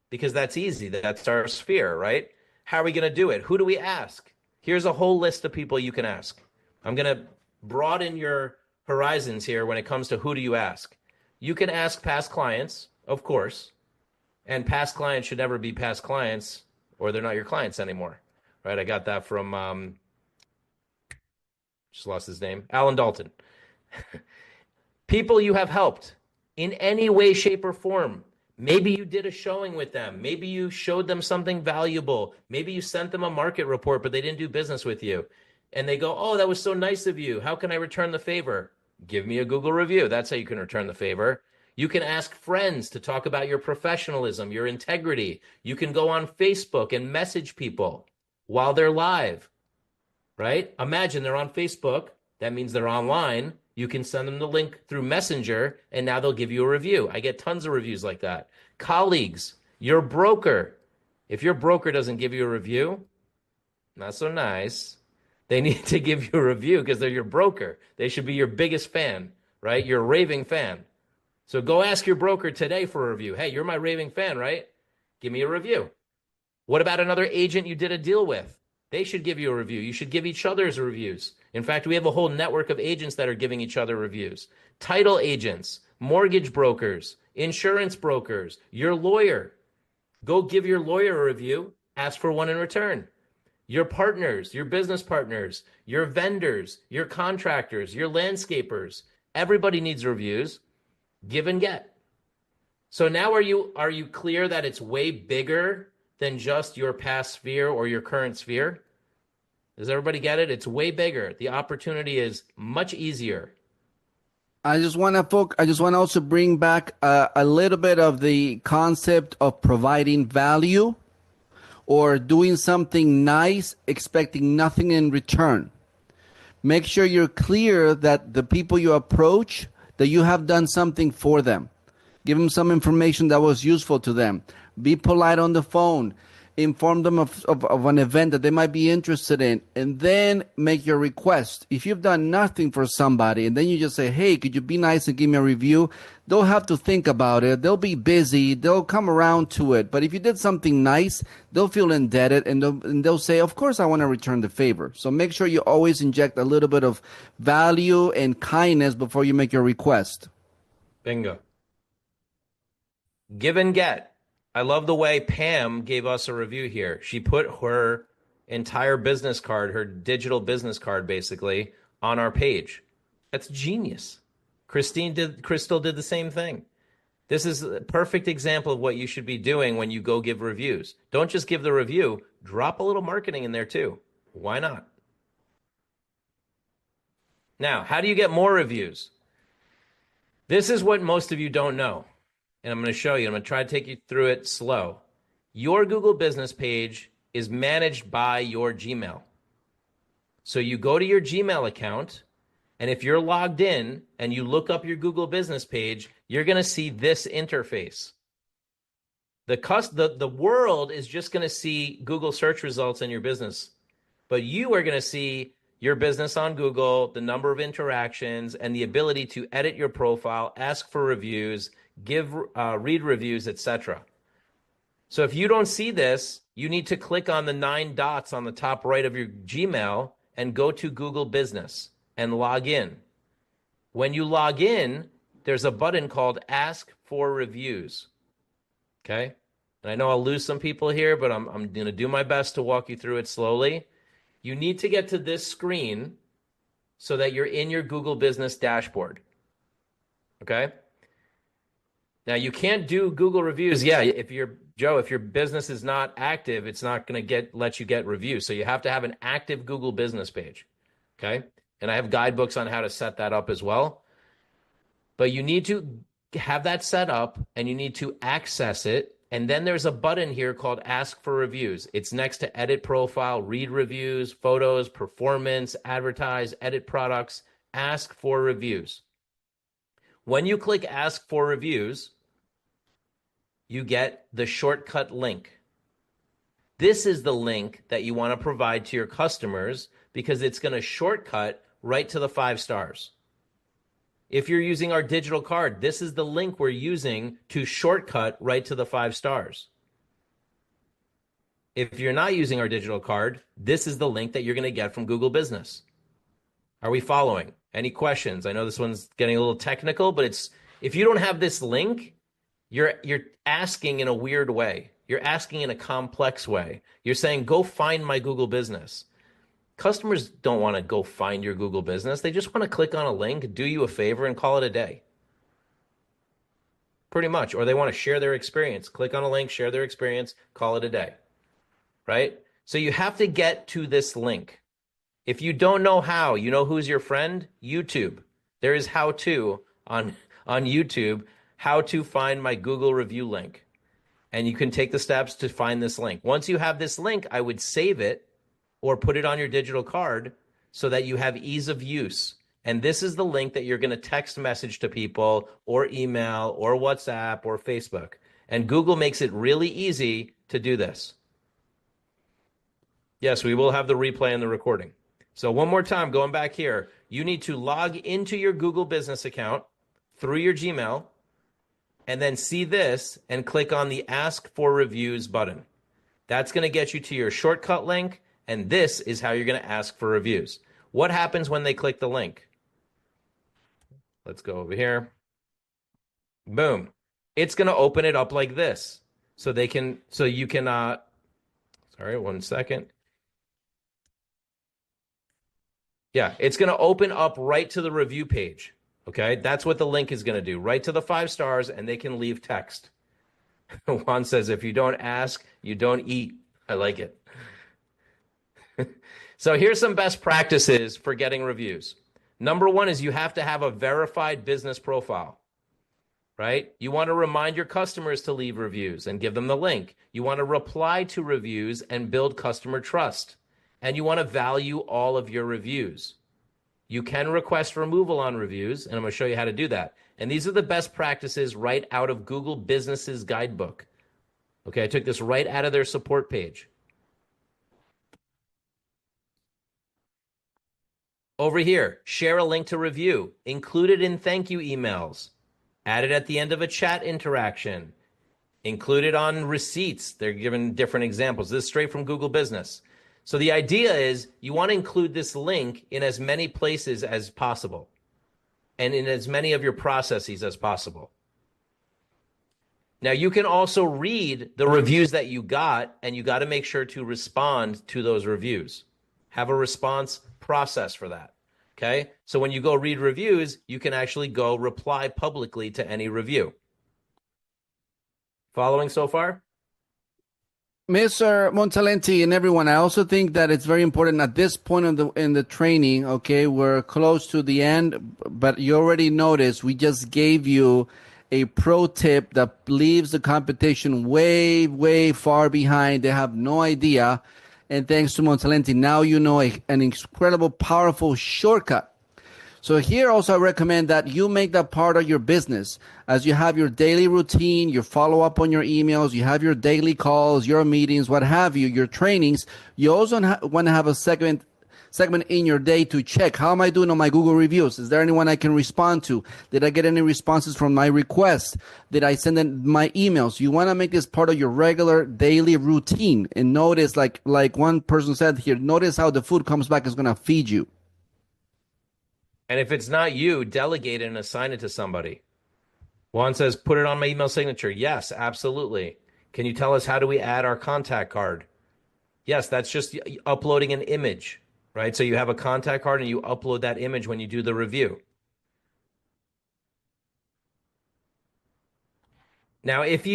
because that's easy. That's our sphere, right? How are we going to do it? Who do we ask? Here's a whole list of people you can ask. I'm going to broaden your horizons here when it comes to who do you ask. You can ask past clients, of course, and past clients should never be past clients or they're not your clients anymore, right? I got that from, just lost his name, Alan Dalton. People you have helped in any way, shape, or form. Maybe you did a showing with them. Maybe you showed them something valuable. Maybe you sent them a market report, but they didn't do business with you. And they go, oh, that was so nice of you. How can I return the favor? Give me a Google review. That's how you can return the favor. You can ask friends to talk about your professionalism, your integrity. You can go on Facebook and message people while they're live, right? Imagine they're on Facebook. That means they're online. You can send them the link through Messenger, and now they'll give you a review. I get tons of reviews like that. Colleagues, your broker. If your broker doesn't give you a review, not so nice. They need to give you a review because they're your broker. They should be your biggest fan, right? Your raving fan. So go ask your broker today for a review. Hey, you're my raving fan, right? Give me a review. What about another agent you did a deal with? They should give you a review. You should give each other's reviews. In fact, we have a whole network of agents that are giving each other reviews. Title agents, mortgage brokers, insurance brokers, your lawyer. Go give your lawyer a review. Ask for one in return. Your partners, your business partners, your vendors, your contractors, your landscapers. Everybody needs reviews. Give and get. So now are you clear that it's way bigger than just your past sphere or your current sphere? Does everybody get it? It's way bigger. The opportunity is much easier. I just want to also bring back a little bit of the concept of providing value or doing something nice, expecting nothing in return. Make sure you're clear that the people you approach, that you have done something for them. Give them some information that was useful to them. Be polite on the phone. Inform them of an event that they might be interested in, and then make your request. If you've done nothing for somebody and then you just say, hey, could you be nice and give me a review? They'll have to think about it. They'll be busy. They'll come around to it. But if you did something nice, they'll feel indebted, and they'll say, of course, I want to return the favor. So make sure you always inject a little bit of value and kindness before you make your request. Bingo. Give and get. I love the way Pam gave us a review here. She put her entire business card, her digital business card, basically, on our page. That's genius. Crystal did the same thing. This is a perfect example of what you should be doing when you go give reviews. Don't just give the review, drop a little marketing in there too. Why not? Now, how do you get more reviews? This is what most of you don't know. And I'm going to show you. I'm going to try to take you through it slow. Your Google business page is managed by your Gmail. So you go to your Gmail account, and if you're logged in and you look up your Google business page, you're going to see this interface. The world is just going to see Google search results in your business, but you are going to see your business on Google, the number of interactions, and the ability to edit your profile, ask for reviews, read reviews, etc. So if you don't see this, you need to click on the 9 dots on the top right of your Gmail and go to Google Business and log in. When you log in, there's a button called Ask for Reviews. Okay? And I know I'll lose some people here, but I'm going to do my best to walk you through it slowly. You need to get to this screen so that you're in your Google Business dashboard. Okay? Now, you can't do Google reviews. Yeah, if your business is not active, it's not going to let you get reviews. So you have to have an active Google business page. Okay? And I have guidebooks on how to set that up as well. But you need to have that set up and you need to access it. And then there's a button here called Ask for Reviews. It's next to Edit Profile, Read Reviews, Photos, Performance, Advertise, Edit Products, Ask for Reviews. When you click Ask for Reviews, you get the shortcut link. This is the link that you want to provide to your customers because it's going to shortcut right to the 5 stars. If you're using our digital card, this is the link we're using to shortcut right to the 5 stars. If you're not using our digital card, this is the link that you're going to get from Google Business. Are we following? Any questions? I know this one's getting a little technical, but if you don't have this link, you're asking in a weird way. You're asking in a complex way. You're saying, go find my Google Business. Customers don't want to go find your Google Business. They just want to click on a link, do you a favor, and call it a day. Pretty much. Or they want to share their experience. Click on a link, share their experience, call it a day. Right? So you have to get to this link. If you don't know how, you know who's your friend? YouTube. There is how-to on YouTube, how to find my Google review link. And you can take the steps to find this link. Once you have this link, I would save it or put it on your digital card so that you have ease of use. And this is the link that you're going to text message to people or email or WhatsApp or Facebook. And Google makes it really easy to do this. Yes, we will have the replay and the recording. So one more time, going back here, you need to log into your Google Business account through your Gmail and then see this and click on the Ask for Reviews button. That's going to get you to your shortcut link, and this is how you're going to ask for reviews. What happens when they click the link? Let's go over here. Boom. It's going to open it up like this. So you can, sorry, 1 second. Yeah, it's going to open up right to the review page. Okay, that's what the link is going to do. Right to the 5 stars, and they can leave text. Juan says, if you don't ask, you don't eat. I like it. So here's some best practices for getting reviews. Number 1 is you have to have a verified business profile, right? You want to remind your customers to leave reviews and give them the link. You want to reply to reviews and build customer trust. And you want to value all of your reviews. You can request removal on reviews, and I'm going to show you how to do that. And these are the best practices right out of Google Business's guidebook. Okay, I took this right out of their support page. Over here, share a link to review, include it in thank you emails, add it at the end of a chat interaction, include it on receipts. They're given different examples. This is straight from Google Business. So the idea is you want to include this link in as many places as possible and in as many of your processes as possible. Now, you can also read the reviews that you got, and you got to make sure to respond to those reviews. Have a response process for that. Okay? So when you go read reviews, you can actually go reply publicly to any review. Following so far? Mr. Montalenti and everyone, I also think that it's very important at this point in the training, okay, we're close to the end, but you already noticed we just gave you a pro tip that leaves the competition way, way far behind. They have no idea. And thanks to Montalenti, now you know an incredible, powerful shortcut. So here also I recommend that you make that part of your business. As you have your daily routine, your follow-up on your emails, you have your daily calls, your meetings, what have you, your trainings. You also want to have a segment in your day to check, how am I doing on my Google reviews? Is there anyone I can respond to? Did I get any responses from my requests? Did I send in my emails? You want to make this part of your regular daily routine. And notice, like one person said here, notice how the food comes back is going to feed you. And if it's not you, delegate it and assign it to somebody. Juan says, put it on my email signature. Yes, absolutely. Can you tell us how do we add our contact card? Yes, that's just uploading an image, right? So you have a contact card and you upload that image when you do the review. Now, I just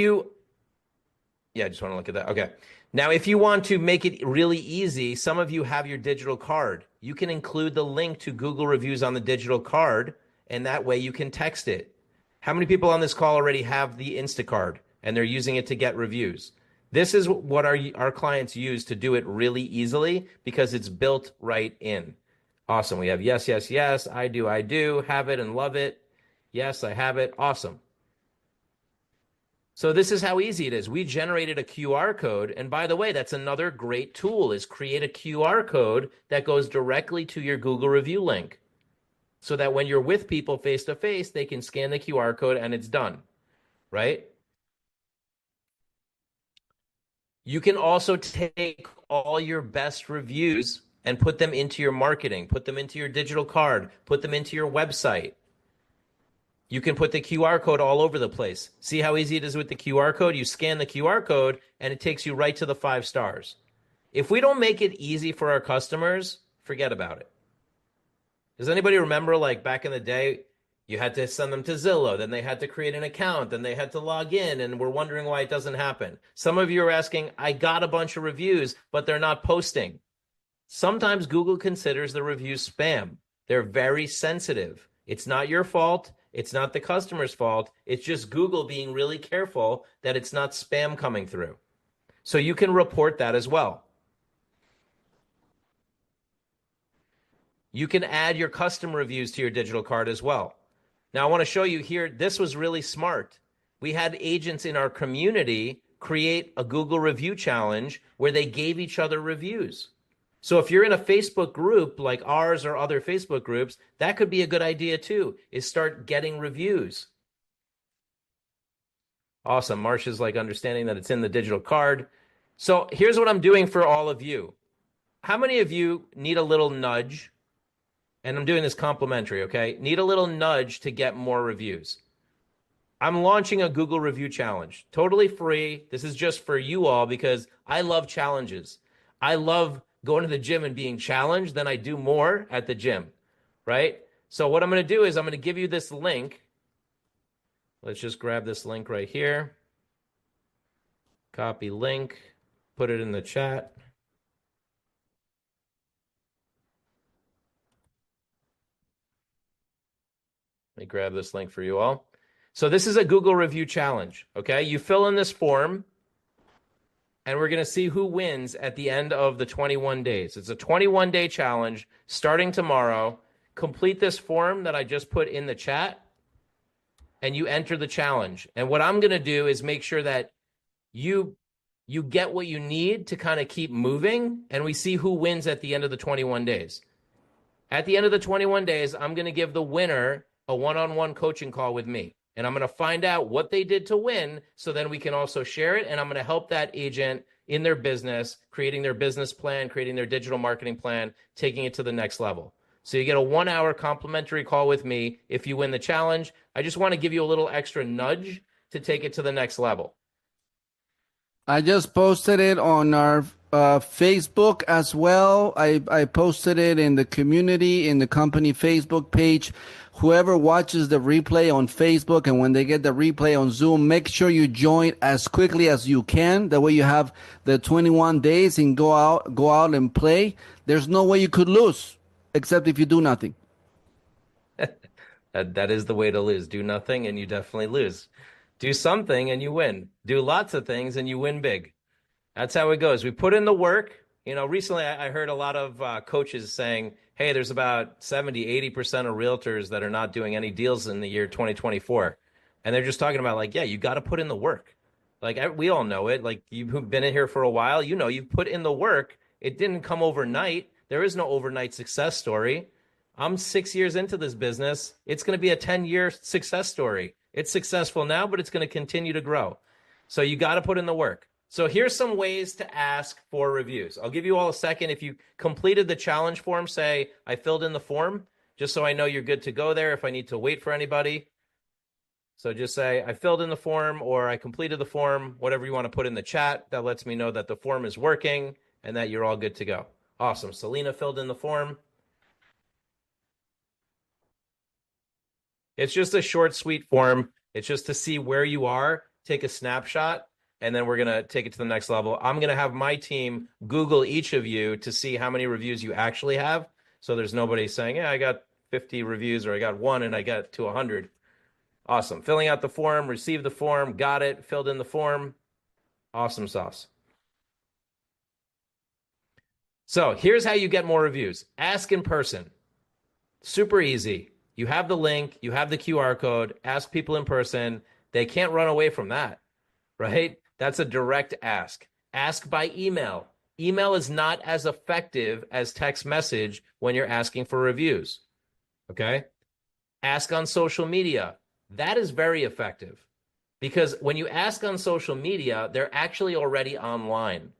want to look at that. Okay. Now, if you want to make it really easy, some of you have your digital card. You can include the link to Google reviews on the digital card, and that way you can text it. How many people on this call already have the Instacard and they're using it to get reviews? This is what our clients use to do it really easily because it's built right in. Awesome. We have yes, yes, yes. I do, have it and love it. Yes, I have it. Awesome. So this is how easy it is. We generated a QR code. And by the way, that's another great tool is create a QR code that goes directly to your Google review link so that when you're with people face to face, they can scan the QR code and it's done, right? You can also take all your best reviews and put them into your marketing, put them into your digital card, put them into your website. You can put the QR code all over the place. See how easy it is with the QR code? You scan the QR code and it takes you right to the 5 stars. If we don't make it easy for our customers, forget about it. Does anybody remember like back in the day, you had to send them to Zillow, then they had to create an account, then they had to log in, and we're wondering why it doesn't happen. Some of you are asking, I got a bunch of reviews, but they're not posting. Sometimes Google considers the reviews spam. They're very sensitive. It's not your fault. It's not the customer's fault. It's just Google being really careful that it's not spam coming through. So you can report that as well. You can add your custom reviews to your digital card as well. Now I want to show you here, this was really smart. We had agents in our community create a Google review challenge where they gave each other reviews. So if you're in a Facebook group like ours or other Facebook groups, that could be a good idea too, is start getting reviews. Awesome. Marsha's like understanding that it's in the digital card. So here's what I'm doing for all of you. How many of you need a little nudge? And I'm doing this complimentary, okay? Need a little nudge to get more reviews. I'm launching a Google review challenge, totally free. This is just for you all because I love challenges. I love going to the gym and being challenged, then I do more at the gym, right? So what I'm going to do is I'm going to give you this link. Let's just grab this link right here. Copy link, put it in the chat. Let me grab this link for you all. So this is a Google review challenge, okay? You fill in this form. And we're going to see who wins at the end of the 21 days. It's a 21-day challenge starting tomorrow. complete this form that I just put in the chat, and you enter the challenge. And what I'm going to do is make sure that you get what you need to kind of keep moving, and we see who wins at the end of the 21 days. At the end of the 21 days, I'm going to give the winner a one-on-one coaching call with me. And I'm going to find out what they did to win, so then we can also share it. And I'm going to help that agent in their business, creating their business plan, creating their digital marketing plan, taking it to the next level. So you get a 1-hour complimentary call with me if you win the challenge. I just want to give you a little extra nudge to take it to the next level. I just posted it on our Facebook as well. I posted it in the community, in the company Facebook page. Whoever watches the replay on Facebook, and when they get the replay on Zoom, make sure you join as quickly as you can. That way you have the 21 days and go out and play. There's no way you could lose except if you do nothing. That is the way to lose. Do nothing and you definitely lose. Do something and you win. Do lots of things and you win big. That's how it goes. We put in the work. You know, recently I heard a lot of coaches saying, hey, there's about 70, 80% of realtors that are not doing any deals in the year 2024. And they're just talking about like, yeah, you got to put in the work. Like we all know it. Like you've been in here for a while, you know, you've put in the work. It didn't come overnight. There is no overnight success story. I'm 6 years into this business. It's going to be a 10-year success story. It's successful now, but it's going to continue to grow. So you got to put in the work. So here's some ways to ask for reviews. I'll give you all a second. If you completed the challenge form, say, I filled in the form, just so I know you're good to go there if I need to wait for anybody. So just say, I filled in the form, or I completed the form, whatever you want to put in the chat. That lets me know that the form is working and that you're all good to go. Awesome. Selena filled in the form. It's just a short, sweet form. It's just to see where you are, take a snapshot, and then we're going to take it to the next level. I'm going to have my team Google each of you to see how many reviews you actually have. So there's nobody saying, yeah, I got 50 reviews, or I got 1 and I got to 100. Awesome. Filling out the form, received the form, got it, filled in the form. Awesome sauce. So here's how you get more reviews. Ask in person. Super easy. You have the link, you have the QR code, ask people in person. They can't run away from that, right? That's a direct ask. Ask by email. Email is not as effective as text message when you're asking for reviews, okay? Ask on social media. That is very effective because when you ask on social media, they're actually already online.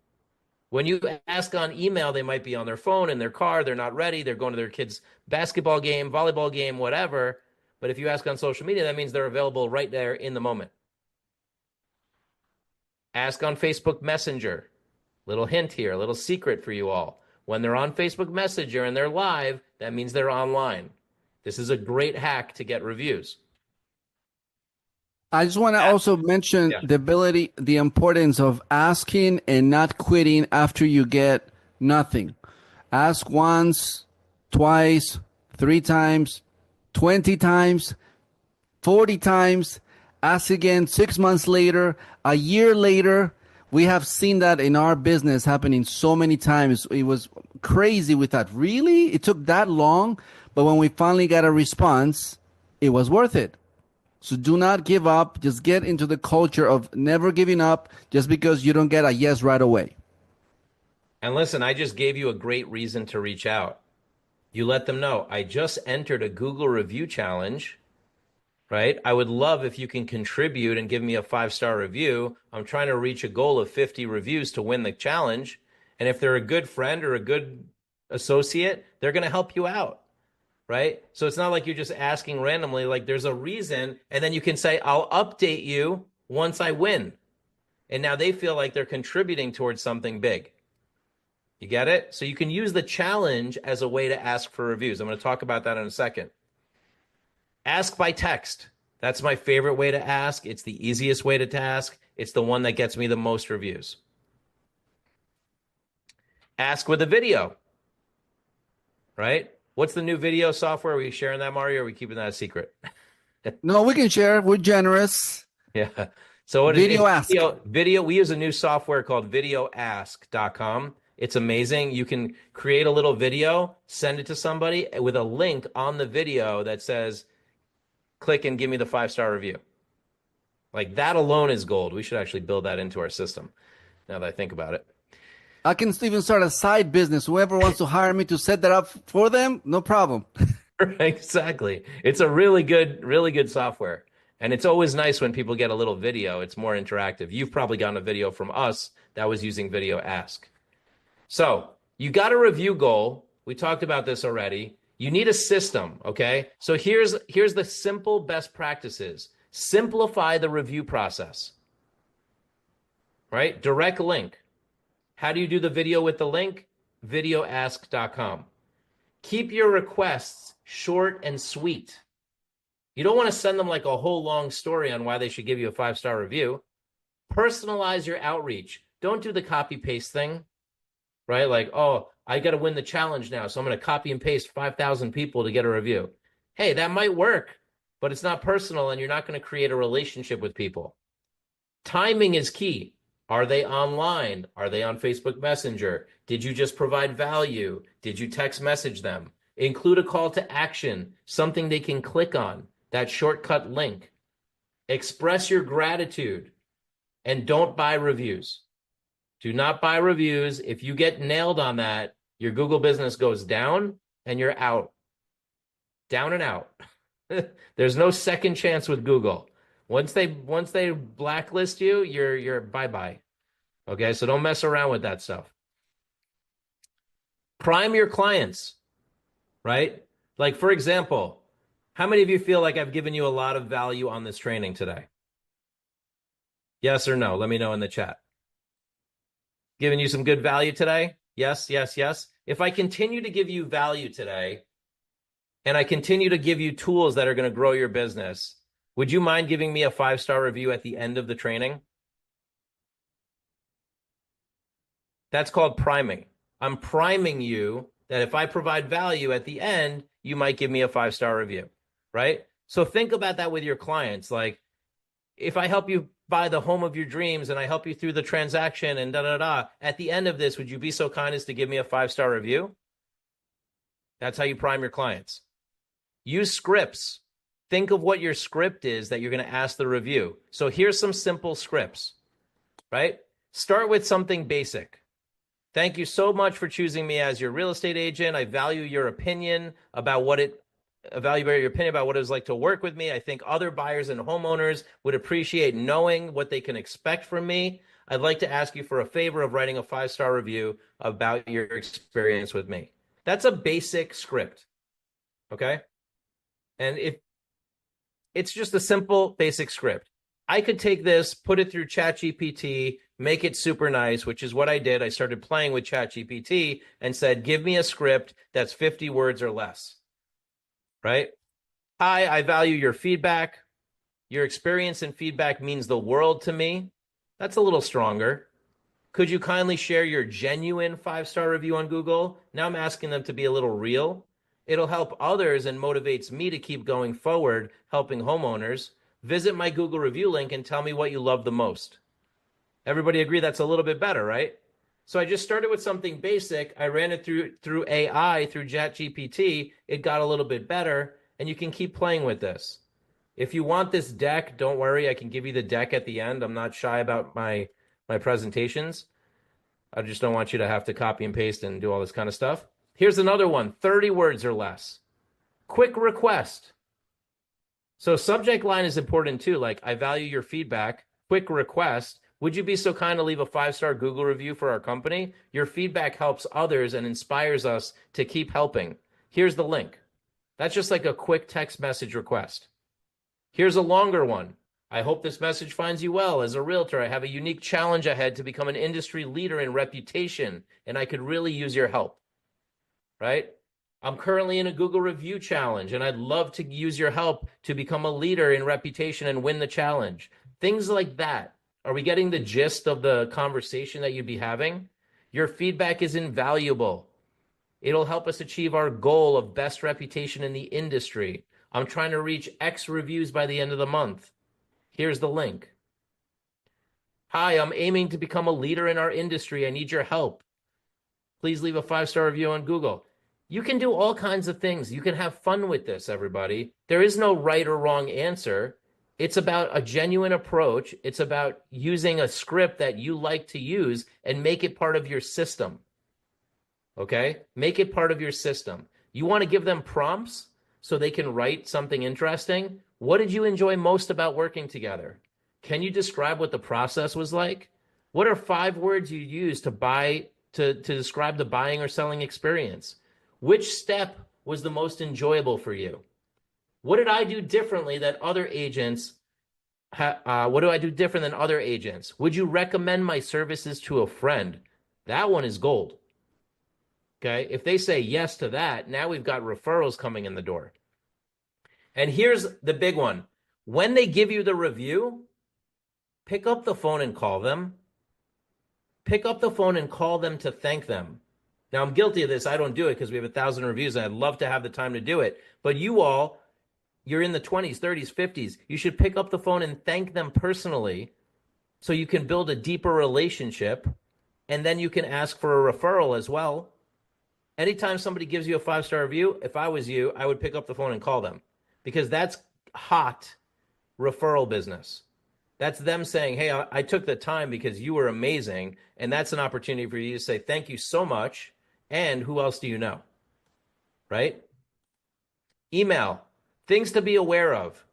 When you ask on email, they might be on their phone, in their car, they're not ready, they're going to their kids' basketball game, volleyball game, whatever. But if you ask on social media, that means they're available right there in the moment. Ask on Facebook Messenger. Little hint here, a little secret for you all. When they're on Facebook Messenger and they're live, that means they're online. This is a great hack to get reviews. I just want to also mention the importance of asking and not quitting after you get nothing. Ask once, twice, 3 times, 20 times, 40 times. Ask again 6 months later, a year later. We have seen that in our business happening so many times. It was crazy. We thought, really? It took that long? But when we finally got a response, it was worth it. So do not give up. Just get into the culture of never giving up just because you don't get a yes right away. And listen, I just gave you a great reason to reach out. You let them know, I just entered a Google review challenge, right? I would love if you can contribute and give me a 5-star review. I'm trying to reach a goal of 50 reviews to win the challenge. And if they're a good friend or a good associate, they're going to help you out. Right? So it's not like you're just asking randomly, like there's a reason. And then you can say, I'll update you once I win. And now they feel like they're contributing towards something big. You get it? So you can use the challenge as a way to ask for reviews. I'm going to talk about that in a second. Ask by text. That's my favorite way to ask. It's the easiest way to ask. It's the one that gets me the most reviews. Ask with a video. Right? What's the new video software? Are we sharing that, Mario, or are we keeping that a secret? No, we can share. We're generous. Yeah. So what Video Ask. Video, we use a new software called videoask.com. It's amazing. You can create a little video, send it to somebody with a link on the video that says, click and give me the 5-star review. Like that alone is gold. We should actually build that into our system now that I think about it. I can even start a side business. Whoever wants to hire me to set that up for them, no problem. Exactly. It's a really good software. And it's always nice when people get a little video. It's more interactive. You've probably gotten a video from us that was using Video Ask. So you got a review goal. We talked about this already. You need a system, okay? So here's the simple best practices. Simplify the review process, right? Direct link. How do you do the video with the link? Videoask.com. Keep your requests short and sweet. You don't want to send them like a whole long story on why they should give you a 5-star review. Personalize your outreach. Don't do the copy paste thing, right? Like, oh, I got to win the challenge now, so I'm going to copy and paste 5,000 people to get a review. Hey, that might work, but it's not personal and you're not going to create a relationship with people. Timing is key. Are they online? Are they on Facebook Messenger? Did you just provide value? Did you text message them? Include a call to action, something they can click on, that shortcut link. Express your gratitude and don't buy reviews. Do not buy reviews. If you get nailed on that, your Google business goes down and you're out. Down and out. There's no second chance with Google. Once they blacklist you, you're bye-bye. Okay, so don't mess around with that stuff. Prime your clients, right? Like, for example, how many of you feel like I've given you a lot of value on this training today? Yes or no? Let me know in the chat. Giving you some good value today? Yes, yes, yes. If I continue to give you value today, and I continue to give you tools that are going to grow your business, would you mind giving me a 5-star review at the end of the training? That's called priming. I'm priming you that if I provide value at the end, you might give me a 5-star review, right? So think about that with your clients. Like, if I help you buy the home of your dreams and I help you through the transaction and at the end of this, would you be so kind as to give me a 5-star review? That's how you prime your clients. Use scripts. Think of what your script is that you're going to ask the review. So here's some simple scripts, right? Start with something basic. Thank you so much for choosing me as your real estate agent. I value your opinion about what it was like to work with me. I think other buyers and homeowners would appreciate knowing what they can expect from me. I'd like to ask you for a favor of writing a 5-star review about your experience with me. That's a basic script, okay? And it's just a simple basic script. I could take this, put it through ChatGPT, make it super nice, which is what I did. I started playing with ChatGPT and said, give me a script that's 50 words or less, right? Hi, I value your feedback. Your experience and feedback means the world to me. That's a little stronger. Could you kindly share your genuine 5-star review on Google? Now I'm asking them to be a little real. It'll help others and motivates me to keep going forward, helping homeowners. Visit my Google review link and tell me what you love the most. Everybody agree that's a little bit better, right? So I just started with something basic. I ran it through AI, through ChatGPT. It got a little bit better, and you can keep playing with this. If you want this deck, don't worry. I can give you the deck at the end. I'm not shy about my presentations. I just don't want you to have to copy and paste and do all this kind of stuff. Here's another one, 30 words or less. Quick request. So subject line is important too. Like, I value your feedback. Quick request. Would you be so kind to leave a 5-star Google review for our company? Your feedback helps others and inspires us to keep helping. Here's the link. That's just like a quick text message request. Here's a longer one. I hope this message finds you well. As a realtor, I have a unique challenge ahead to become an industry leader in reputation, and I could really use your help, right? I'm currently in a Google review challenge, and I'd love to use your help to become a leader in reputation and win the challenge. Things like that. Are we getting the gist of the conversation that you'd be having? Your feedback is invaluable. It'll help us achieve our goal of best reputation in the industry. I'm trying to reach X reviews by the end of the month. Here's the link. Hi, I'm aiming to become a leader in our industry. I need your help. Please leave a 5-star review on Google. You can do all kinds of things. You can have fun with this, everybody. There is no right or wrong answer. It's about a genuine approach. It's about using a script that you like to use and make it part of your system. Okay? Make it part of your system. You want to give them prompts so they can write something interesting? What did you enjoy most about working together? Can you describe what the process was like? What are 5 words you use to describe the buying or selling experience? Which step was the most enjoyable for you? What did I do differently that other agents? What do I do different than other agents? Would you recommend my services to a friend? That one is gold. Okay, if they say yes to that, now we've got referrals coming in the door. And here's the big one. When they give you the review, pick up the phone and call them. Pick up the phone and call them to thank them. Now, I'm guilty of this. I don't do it because we have 1,000 reviews and I'd love to have the time to do it. But you all, you're in the 20s, 30s, 50s. You should pick up the phone and thank them personally so you can build a deeper relationship. And then you can ask for a referral as well. Anytime somebody gives you a 5-star review, if I was you, I would pick up the phone and call them because that's hot referral business. That's them saying, hey, I took the time because you were amazing. And that's an opportunity for you to say, thank you so much. And who else do you know? Right? Email, things to be aware of.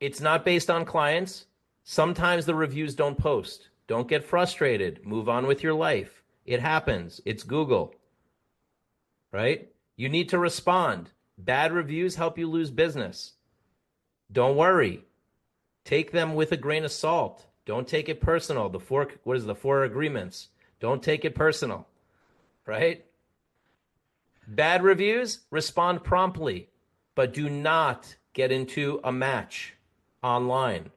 It's not based on clients. Sometimes the reviews don't post. Don't get frustrated. Move on with your life. It happens. It's Google. Right? You need to respond. Bad reviews help you lose business. Don't worry. Take them with a grain of salt. Don't take it personal. The 4 agreements? Don't take it personal, right? Bad reviews, respond promptly, but do not get into a match online,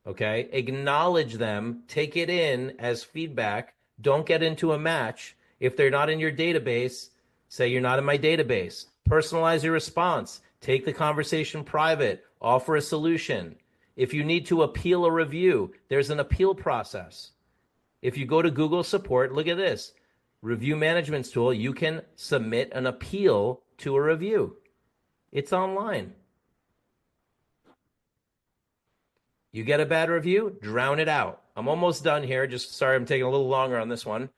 okay? Acknowledge them, take it in as feedback. Don't get into a match. If they're not in your database, say you're not in my database. Personalize your response. Take the conversation private. Offer a solution. If you need to appeal a review, there's an appeal process. If you go to Google support, look at this. Review management tool, you can submit an appeal to a review. It's online. You get a bad review, drown it out. I'm almost done here. Just sorry, I'm taking a little longer on this one.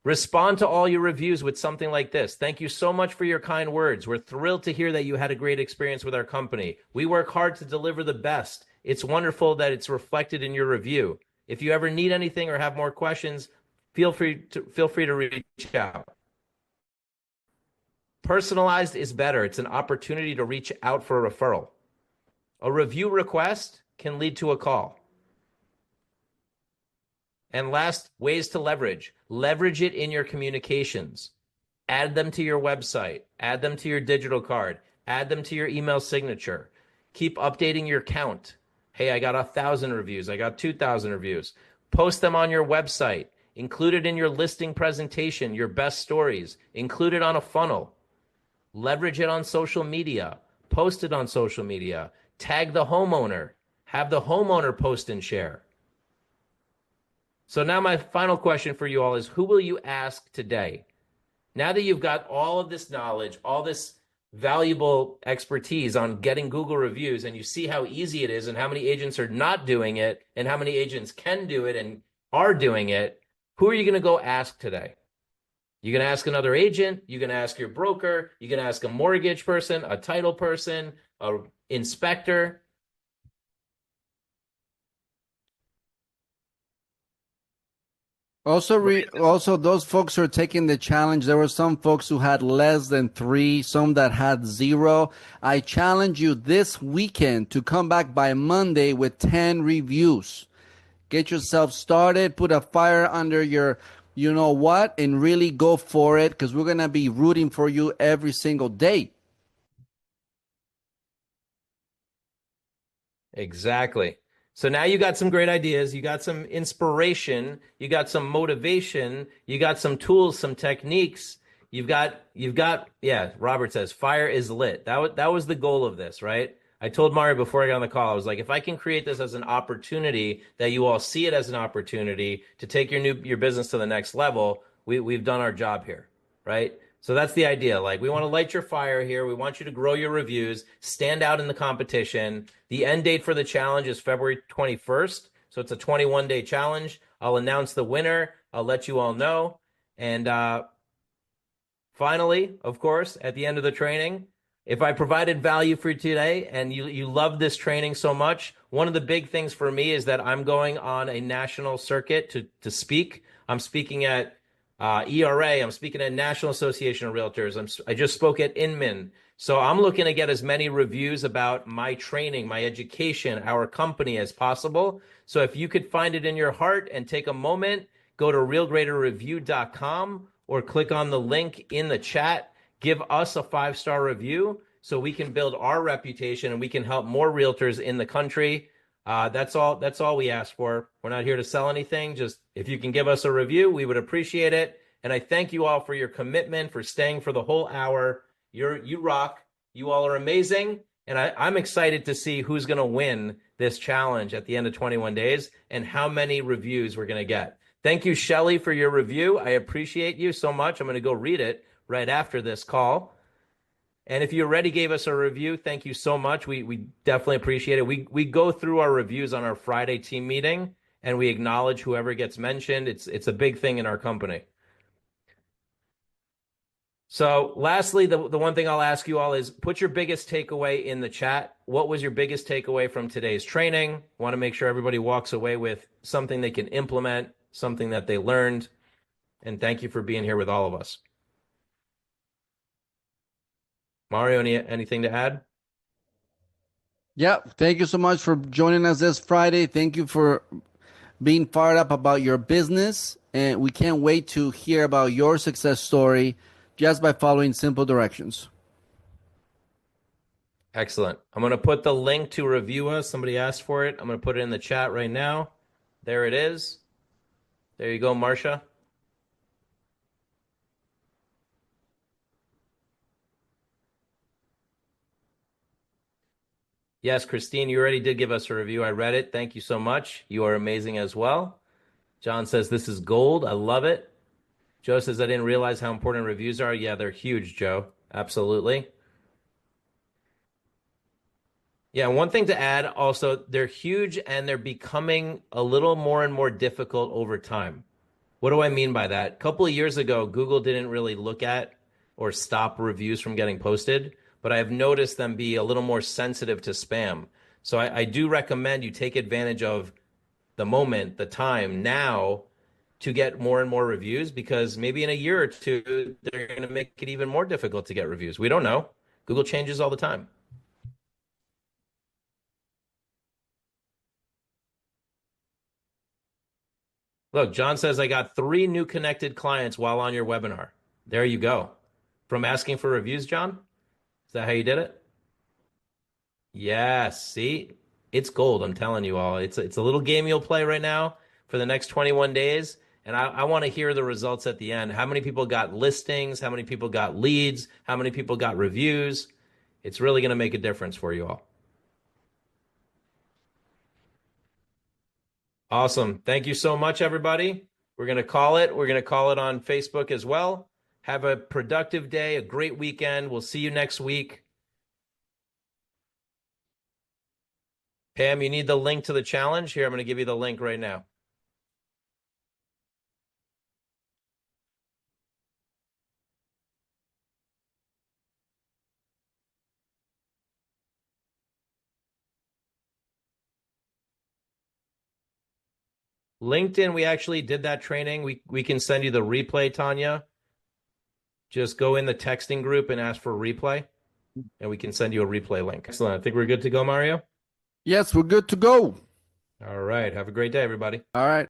Respond to all your reviews with something like this. Thank you so much for your kind words. We're thrilled to hear that you had a great experience with our company. We work hard to deliver the best. It's wonderful that it's reflected in your review. If you ever need anything or have more questions, feel free to reach out. Personalized is better. It's an opportunity to reach out for a referral. A review request can lead to a call. And last, ways to leverage. Leverage it in your communications. Add them to your website. Add them to your digital card. Add them to your email signature. Keep updating your count. Hey, I got 1,000 reviews. I got 2,000 reviews. Post them on your website. Include it in your listing presentation, your best stories. Include it on a funnel. Leverage it on social media. Post it on social media. Tag the homeowner. Have the homeowner post and share. So now my final question for you all is, who will you ask today? Now that you've got all of this knowledge, all this valuable expertise on getting Google reviews, and you see how easy it is and how many agents are not doing it and how many agents can do it and are doing it, who are you going to go ask today? You're going to ask another agent. You're going to ask your broker. You're going to ask a mortgage person, a title person, an inspector. Also, those folks who are taking the challenge, there were some folks who had less than 3, some that had 0. I challenge you this weekend to come back by Monday with 10 reviews. Get yourself started, put a fire under your, you know what, and really go for it, because we're going to be rooting for you every single day. Exactly. So now you got some great ideas, you got some inspiration, you got some motivation, you got some tools, some techniques. You've got, yeah, Robert says fire is lit. That was the goal of this, right? I told Mario before I got on the call, I was like, if I can create this as an opportunity, that you all see it as an opportunity to take your business to the next level, we've done our job here, right? So that's the idea. Like, we want to light your fire here. We want you to grow your reviews, stand out in the competition. The end date for the challenge is February 21st. So it's a 21-day challenge. I'll announce the winner. I'll let you all know. And finally, of course, at the end of the training, if I provided value for you today and you love this training so much, one of the big things for me is that I'm going on a national circuit to speak. I'm speaking at ERA. I'm speaking at National Association of Realtors. I just spoke at Inman. So I'm looking to get as many reviews about my training, my education, our company as possible. So if you could find it in your heart and take a moment, go to realgraderreview.com or click on the link in the chat. Give us a 5-star review so we can build our reputation and we can help more realtors in the country. That's all we ask for. We're not here to sell anything. Just if you can give us a review, we would appreciate it. And I thank you all for your commitment, for staying for the whole hour. You rock. You all are amazing. And I'm excited to see who's going to win this challenge at the end of 21 days and how many reviews we're going to get. Thank you, Shelly, for your review. I appreciate you so much. I'm going to go read it right after this call. And if you already gave us a review, thank you so much. We definitely appreciate it. We go through our reviews on our Friday team meeting, and we acknowledge whoever gets mentioned. It's a big thing in our company. So lastly, the one thing I'll ask you all is put your biggest takeaway in the chat. What was your biggest takeaway from today's training? Want to make sure everybody walks away with something they can implement, something that they learned. And thank you for being here with all of us. Mario, anything to add? Yeah, thank you so much for joining us this Friday. Thank you for being fired up about your business. And we can't wait to hear about your success story just by following simple directions. Excellent. I'm going to put the link to review us. Somebody asked for it. I'm going to put it in the chat right now. There it is. There you go, Marcia. Yes, Christine, you already did give us a review. I read it. Thank you so much. You are amazing as well. John says, this is gold. I love it. Joe says, I didn't realize how important reviews are. Yeah, they're huge, Joe. Absolutely. Yeah, one thing to add also, they're huge and they're becoming a little more and more difficult over time. What do I mean by that? A couple of years ago, Google didn't really look at or stop reviews from getting posted, but I have noticed them be a little more sensitive to spam. So I do recommend you take advantage of the moment, the time now to get more and more reviews, because maybe in a year or two, they're going to make it even more difficult to get reviews. We don't know. Google changes all the time. Look, John says, I got 3 new connected clients while on your webinar. There you go. From asking for reviews, John? Is that how you did it? Yes. See, it's gold. I'm telling you all. It's a little game you'll play right now for the next 21 days. And I want to hear the results at the end. How many people got listings? How many people got leads? How many people got reviews? It's really going to make a difference for you all. Awesome. Thank you so much, everybody. We're going to call it. We're going to call it on Facebook as well. Have a productive day, a great weekend. We'll see you next week. Pam, you need the link to the challenge? Here, I'm going to give you the link right now. LinkedIn, we actually did that training. We can send you the replay, Tanya. Just go in the texting group and ask for a replay, and we can send you a replay link. Excellent. I think we're good to go, Mario. Yes, we're good to go. All right. Have a great day, everybody. All right.